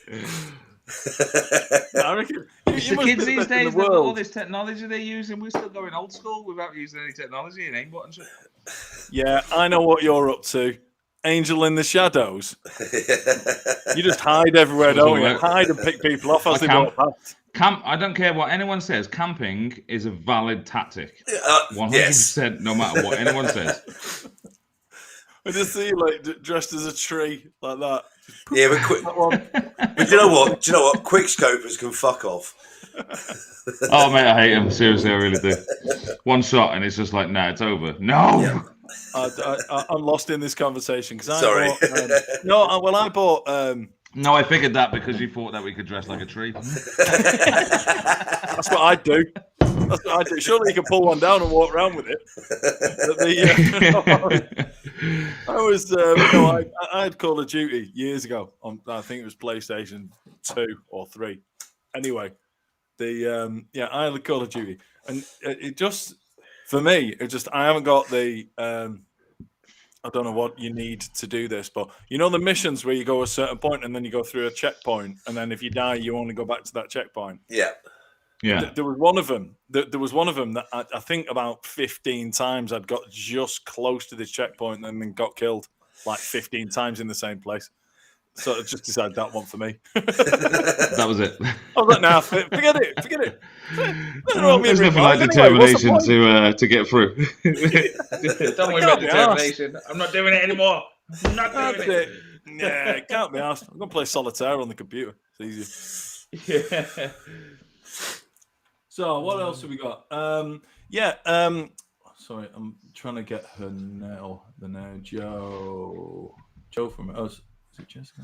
Speaker 1: I reckon
Speaker 3: the kids these days, they've got all this technology they're using. We're still going old school without using any technology and aim buttons.
Speaker 1: Yeah, I know what you're up to. Angel in the shadows. You just hide everywhere, don't you? Hide and pick people off as they walk past.
Speaker 3: I don't care what anyone says. Camping is a valid tactic. 100%, no matter what anyone says.
Speaker 1: I just see you like dressed as a tree like that.
Speaker 2: Yeah, but you know what? Do you know what? Quick scopers can fuck off.
Speaker 3: Oh mate, I hate them. Seriously, I really do. One shot and it's just like, nah, it's over. No.
Speaker 2: Yeah.
Speaker 1: I'm lost in this conversation because I
Speaker 2: Sorry.
Speaker 1: bought. I bought.
Speaker 3: No, I figured that because you thought that we could dress like a tree.
Speaker 1: That's what I'd do. That's what I'd do. Surely you can pull one down and walk around with it. I had Call of Duty years ago on, I think it was PlayStation 2 or 3. Anyway, I had Call of Duty, and it just, for me, I haven't got the. I don't know what you need to do this, but you know the missions where you go a certain point and then you go through a checkpoint, and then if you die, you only go back to that checkpoint.
Speaker 2: Yeah.
Speaker 3: Yeah.
Speaker 1: There was one of them. There was one of them that I think about 15 times I'd got just close to this checkpoint and then got killed like 15 times in the same place. So I just decided that one for me.
Speaker 3: That was it.
Speaker 1: I was like, nah, forget it.
Speaker 3: There's nothing like determination to get through. Don't worry about determination. I'm not doing it anymore. I'm not doing it.
Speaker 1: Yeah, it can't be asked. I'm going to play solitaire on the computer. It's easier.
Speaker 3: Yeah.
Speaker 1: So what else have we got? Sorry, I'm trying to get her now. The name Joe from us. Is it Jessica?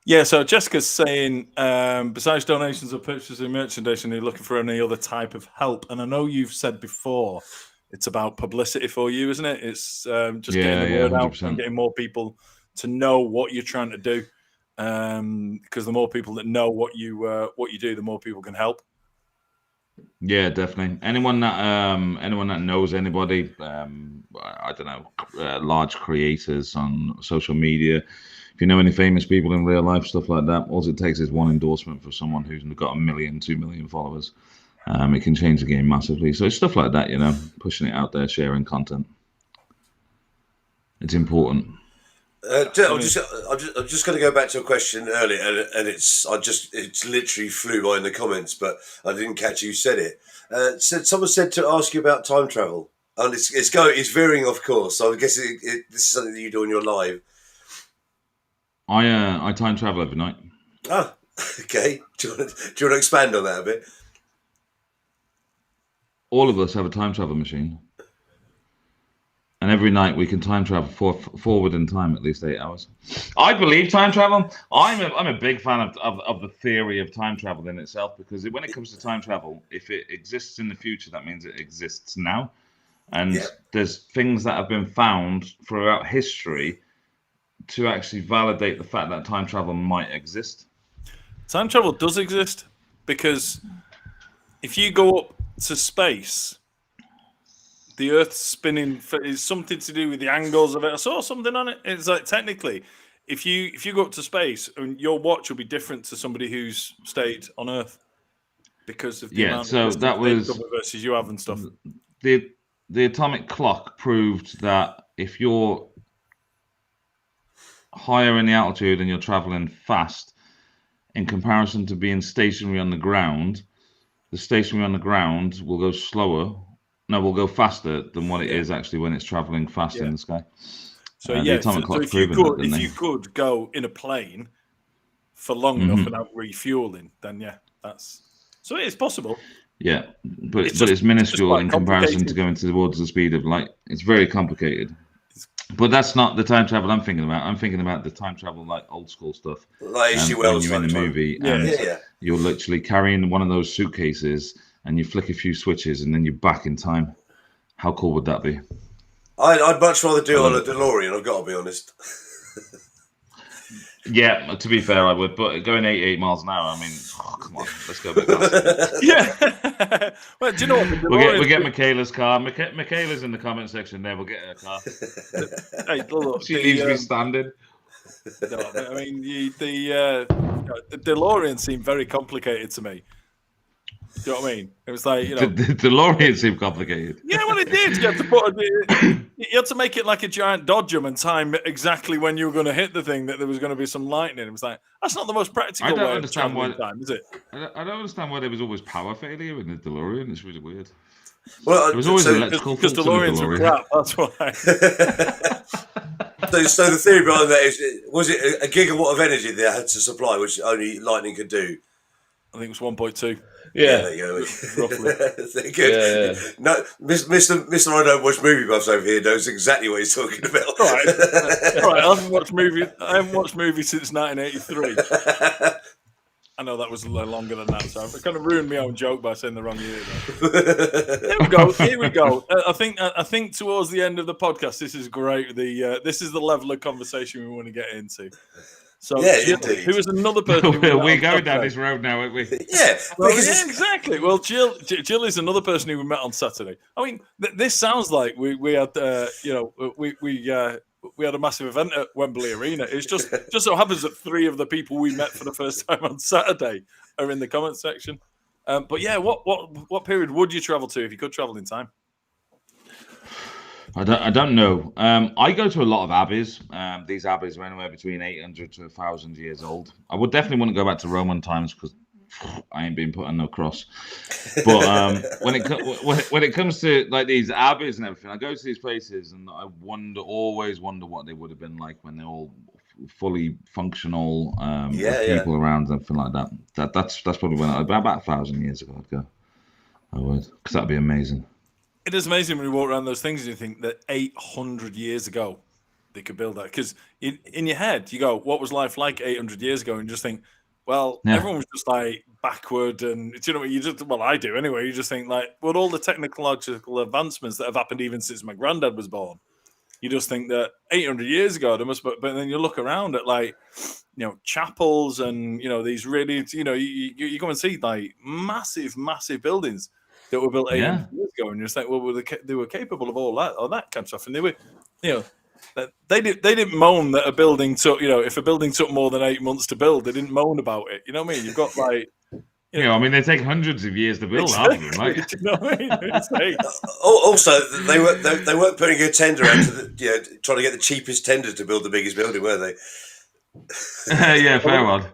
Speaker 1: Yeah, so Jessica's saying, besides donations or purchases of merchandise, are you looking for any other type of help? And I know you've said before, it's about publicity for you, isn't it? It's just getting the word 100%. Out and getting more people to know what you're trying to do. Because the more people that know what you do, the more people can help.
Speaker 3: Yeah, definitely. Anyone that knows anybody, I don't know, large creators on social media. If you know any famous people in real life, stuff like that, all it takes is one endorsement for someone who's got 1 million, 2 million followers. It can change the game massively. So it's stuff like that, pushing it out there, sharing content. It's important.
Speaker 2: I'm just going to go back to a question earlier, and it's literally flew by in the comments, but I didn't catch who said it. Someone said to ask you about time travel, and it's veering off course. So I guess this is something that you do on your live.
Speaker 3: I time travel every night.
Speaker 2: Ah, okay. Do you want to expand on that a bit?
Speaker 3: All of us have a time travel machine. And every night we can time travel forward in time at least 8 hours. I believe time travel. I'm a big fan of the theory of time travel in itself, because when it comes to time travel, if it exists in the future, that means it exists now. And there's things that have been found throughout history to actually validate the fact that time travel might exist.
Speaker 1: Time travel does exist, because if you go up to space, the Earth's spinning is something to do with the angles of it. I saw something on it. It's like, technically, if you go up to space, your watch will be different to somebody who's stayed on Earth because of the amount of
Speaker 3: that was
Speaker 1: versus you have and stuff.
Speaker 3: The atomic clock proved that if you're higher in the altitude and you're traveling fast, in comparison to being stationary on the ground, the stationary on the ground will go slower. No, will go faster than what it is actually when it's traveling fast in the sky.
Speaker 1: So if you could go in a plane for long enough without refueling, then so it is possible.
Speaker 3: Yeah, but it's minuscule in comparison to going towards the speed of light. It's very complicated. But that's not the time travel I'm thinking about. I'm thinking about the time travel, like old school stuff.
Speaker 2: Like
Speaker 3: when you're in a movie and you're literally carrying one of those suitcases, and you flick a few switches, and then you're back in time. How cool would that be?
Speaker 2: I'd much rather do it on a DeLorean, I've got to be honest.
Speaker 3: Yeah, to be fair, I would. But going 88 miles an hour, I mean, come on, let's go a bit faster.
Speaker 1: Well, do you know what?
Speaker 3: We'll get Michaela's car. Michaela's in the comment section there. We'll get her car.
Speaker 1: Hey, look,
Speaker 3: she leaves me standing.
Speaker 1: No, I mean, the DeLorean seemed very complicated to me. Do you know what I mean? It was like,
Speaker 3: the DeLorean seemed complicated.
Speaker 1: Yeah, well, it did. You had to make it like a giant dodgem and time exactly when you were going to hit the thing that there was going to be some lightning. It was like, that's not the most practical way of traveling time, is it?
Speaker 3: I don't understand why there was always power failure in the DeLorean. It's really weird.
Speaker 2: Well,
Speaker 3: there was always electrical
Speaker 1: because DeLoreans are crap. That's why.
Speaker 2: So the theory behind that is, was it a gigawatt of energy they had to supply, which only lightning could do?
Speaker 1: I think it was 1.2.
Speaker 2: Yeah, there you go.
Speaker 1: Roughly.
Speaker 2: Good.
Speaker 3: Yeah.
Speaker 2: No, Mr. I don't watch movie buffs over here knows exactly what he's talking about.
Speaker 1: All right. I haven't watched movies since 1983. I know that was a little longer than that, so I kind of ruined my own joke by saying the wrong year. Here we go. I think towards the end of the podcast, this is great. This is the level of conversation we want to get into. So, Jill, who is another person?
Speaker 3: We're going down this road now, aren't we?
Speaker 2: Yeah,
Speaker 1: exactly. Well, Jill is another person who we met on Saturday. I mean, this sounds like we had, we had a massive event at Wembley Arena. It's just so happens that 3 of the people we met for the first time on Saturday are in the comment section. But yeah, what period would you travel to if you could travel in time?
Speaker 3: I don't know. I go to a lot of abbeys. These abbeys are anywhere between 800 to 1,000 years old. I would definitely want to go back to Roman times because I ain't been put on no cross. But when it comes to like these abbeys and everything, I go to these places and I always wonder what they would have been like when they're all fully functional, with people around and everything like that. That's probably when about 1,000 years ago I'd go. I would, because that'd be amazing.
Speaker 1: It is amazing when you walk around those things and you think that 800 years ago they could build that. Because in your head, you go, what was life like 800 years ago? And you just think, well, everyone was just like backward. And you know what I do anyway. You just think like, well, all the technological advancements that have happened even since my granddad was born. You just think that 800 years ago, there must, but then you look around at like, chapels and, these really, you go and see like massive buildings that were built 800 years ago, and you're just like, well, they were capable of all that kind of stuff, and they were, they didn't moan that a building took, if a building took more than 8 months to build, they didn't moan about it. You know what I mean? You've got like
Speaker 4: Yeah, I mean, they take hundreds of years to build, half of them, right?
Speaker 1: Do you know what I mean? It's like,
Speaker 2: Also, they weren't putting a tender out to the, trying to get the cheapest tender to build the biggest building, were they?
Speaker 4: Yeah, fair one.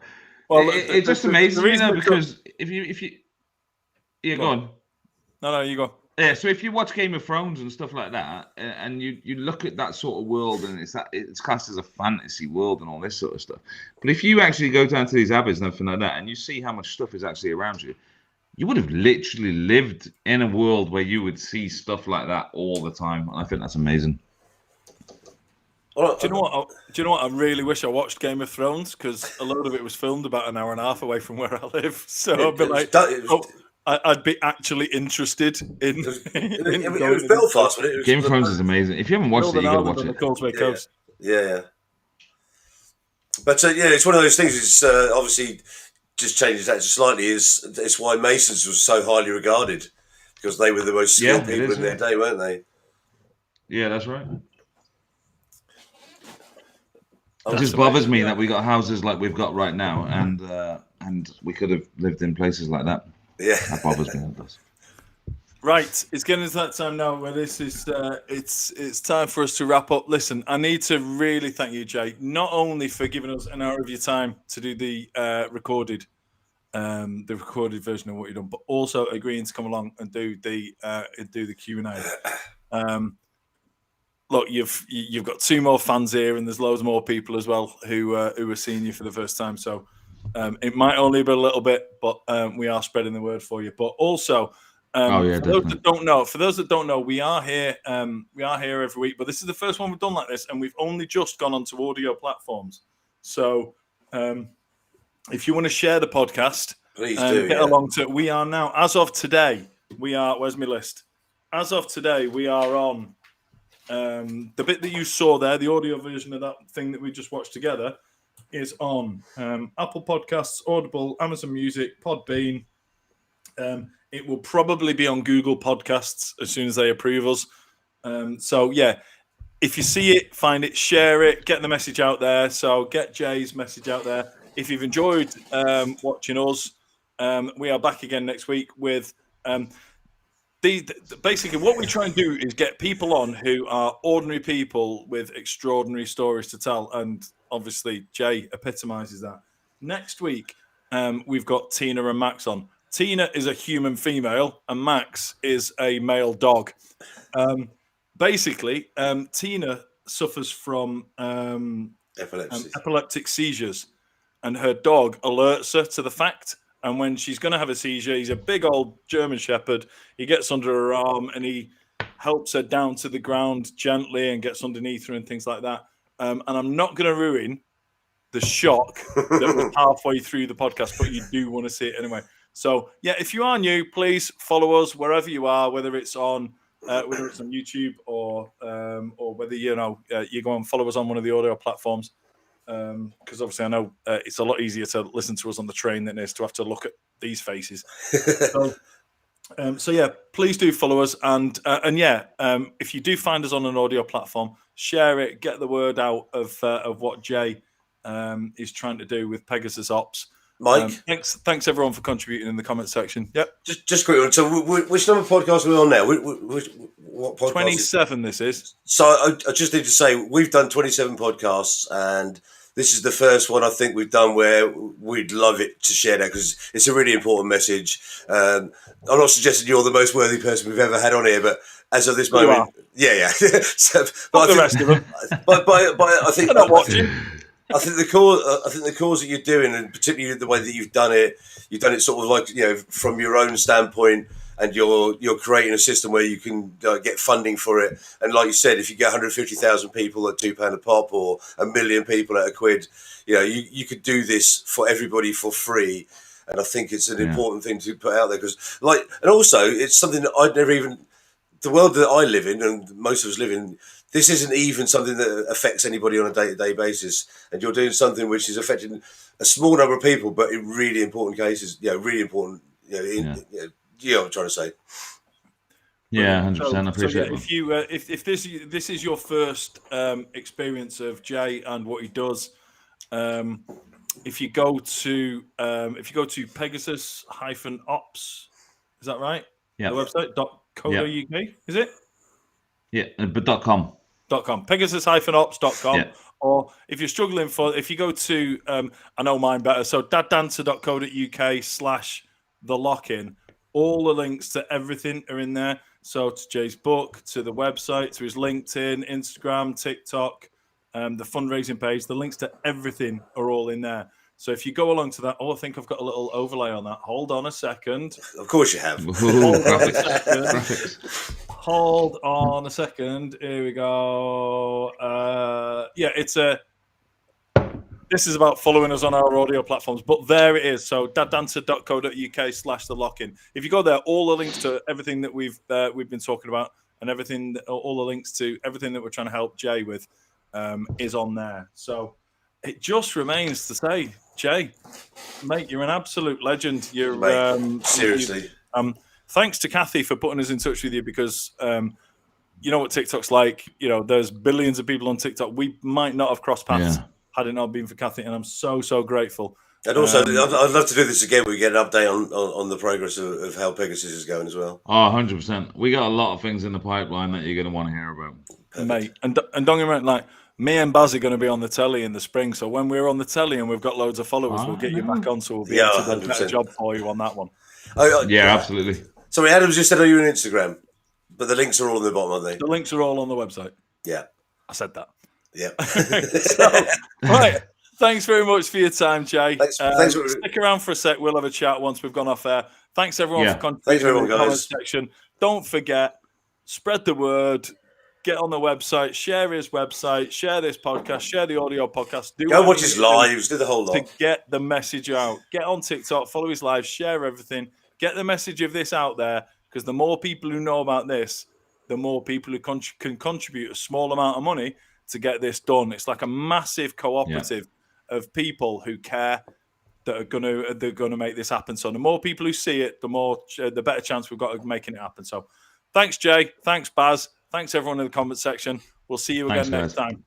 Speaker 1: well,
Speaker 4: It just amazes me though, because if you yeah, go on.
Speaker 1: No, you go.
Speaker 4: Yeah, so if you watch Game of Thrones and stuff like that, and you look at that sort of world, and it's classed as a fantasy world and all this sort of stuff. But if you actually go down to these abbeys and everything like that, and you see how much stuff is actually around you, you would have literally lived in a world where you would see stuff like that all the time, and I think that's amazing.
Speaker 1: Do you know what? I really wish I watched Game of Thrones, because a lot of it was filmed about an hour and a half away from where I live. So I'd be like, I'd be actually interested in.
Speaker 2: It was Belfast, but it was
Speaker 4: Game of Thrones is amazing. If you haven't watched it, you got to watch it.
Speaker 1: Causeway Coast.
Speaker 2: Yeah. But it's one of those things. It's obviously just changes that slightly. It's why Masons was so highly regarded, because they were the most skilled people in their day, weren't they?
Speaker 4: Yeah, that's right. It just bothers me that we got houses like we've got right now, and we could have lived in places like that.
Speaker 2: Yeah,
Speaker 4: that bothers me. That does.
Speaker 1: Right, it's getting to that time now where this is it's time for us to wrap up. Listen, I need to really thank you, Jay, not only for giving us an hour of your time to do the recorded version of what you've done, but also agreeing to come along and do the Q&A. Look, you've got 2 more fans here, and there's loads more people as well who are seeing you for the first time. So it might only be a little bit, but we are spreading the word for you. But also, for those that don't know, we are here every week. But this is the first one we've done like this, and we've only just gone onto audio platforms. So if you want to share the podcast,
Speaker 2: please do.
Speaker 1: Get along to it. We are now, as of today, where's my list? As of today, we are on. The bit that you saw there, the audio version of that thing that we just watched together, is on Apple Podcasts, Audible, Amazon Music, Podbean. It will probably be on Google Podcasts as soon as they approve us. So yeah, if you see it, find it, share it, get the message out there. So get Jay's message out there. If you've enjoyed watching us, we are back again next week with basically what we try and do is get people on who are ordinary people with extraordinary stories to tell, and obviously Jay epitomizes that. Next week we've got Tina and Max on. Tina is a human female and Max is a male dog. Basically Tina suffers from epileptic seizures, and her dog alerts her to the fact. And when she's going to have a seizure, he's a big old German Shepherd. He gets under her arm and he helps her down to the ground gently and gets underneath her and things like that. And I'm not going to ruin the shock that was halfway through the podcast, but you do want to see it anyway. So, yeah, if you are new, please follow us wherever you are, whether it's on YouTube or whether you go and follow us on one of the audio platforms. Because obviously I know it's a lot easier to listen to us on the train than it is to have to look at these faces. So yeah, please do follow us, and if you do find us on an audio platform, share it, get the word out of what Jay is trying to do with Pegasus Ops.
Speaker 2: Mike,
Speaker 1: thanks everyone for contributing in the comment section. Yep.
Speaker 2: Just quick one. So, which number of podcast are we on now? What podcast?
Speaker 1: 27. This is.
Speaker 2: So, I just need to say we've done 27 podcasts, and this is the first one I think we've done where we'd love it to share that because it's a really important message. I'm not suggesting you're the most worthy person we've ever had on here, but as of this moment, yeah. So, but
Speaker 1: the rest of them.
Speaker 2: But I think
Speaker 1: they're not watching.
Speaker 2: I think the cause that you're doing, and particularly the way that you've done it sort of like from your own standpoint, and you're creating a system where you can get funding for it. And like you said, if you get 150,000 people at £2 a pop, or 1 million people at £1, you could do this for everybody for free. And I think it's an important thing to put out there because, and also it's something that I'd never even. The world that I live in, and most of us live in, this isn't even something that affects anybody on a day-to-day basis. And you're doing something which is affecting a small number of people, but in really important cases, really important. You know what I'm trying to say.
Speaker 4: Yeah, 100%. I appreciate it.
Speaker 1: If you, if this is your first experience of Jay and what he does, if you go to Pegasus-Ops, is that right?
Speaker 4: Yeah.
Speaker 1: The website .co.uk, is it?
Speaker 4: Yeah, but .com.
Speaker 1: .com. Pegasus-Ops.com.
Speaker 4: Yeah.
Speaker 1: Or if you're struggling if you go to, I know mine better, so daddancer.co.uk/the lock-in, all the links to everything are in there. So to Jay's book, to the website, to his LinkedIn, Instagram, TikTok, the fundraising page, the links to everything are all in there. So if you go along to that, I think I've got a little overlay on that. Hold on a second.
Speaker 2: Of course you have.
Speaker 1: Hold on a second. Here we go. This is about following us on our audio platforms, but there it is. So daddancer.co.uk/the lock-in. If you go there, all the links to everything that we've been talking about and everything, all the links to everything that we're trying to help Jay with is on there. So it just remains to say, Jay, mate, you're an absolute legend. You're
Speaker 2: seriously.
Speaker 1: Thanks to Kathy for putting us in touch with you, because you know what TikTok's like. You know, there's billions of people on TikTok. We might not have crossed paths had it not been for Kathy, and I'm so grateful.
Speaker 2: And also, I'd love to do this again. We get an update on the progress of how Pegasus is going as well.
Speaker 4: Oh, 100%. We got a lot of things in the pipeline that you're going to want to hear about.
Speaker 2: Perfect.
Speaker 1: Mate. And don't get me wrong, like, me and Baz are going to be on the telly in the spring. So when we're on the telly and we've got loads of followers, we'll get you back on. So we'll be able to do a better job for you on that one.
Speaker 4: Yeah, absolutely.
Speaker 2: Sorry, Adam's just said, are you on Instagram? But the links are all on the bottom, aren't they?
Speaker 1: The links are all on the website.
Speaker 2: Yeah.
Speaker 1: I said that.
Speaker 2: Yeah.
Speaker 1: Right. Thanks very much for your time, Jay.
Speaker 2: Thanks.
Speaker 1: Stick around for a sec. We'll have a chat once we've gone off air. Thanks, everyone, for contributing in the comment section. Don't forget, spread the word. Get on the website, share his website, share this podcast, share the audio podcast.
Speaker 2: Go watch his lives, do the whole lot.
Speaker 1: To get the message out. Get on TikTok, follow his lives, share everything. Get the message of this out there, because the more people who know about this, the more people who can contribute a small amount of money to get this done. It's like a massive cooperative of people who care that are going to make this happen. So the more people who see it, the better chance we've got of making it happen. So thanks, Jay. Thanks, Baz. Thanks, everyone in the comment section. We'll see you again next time.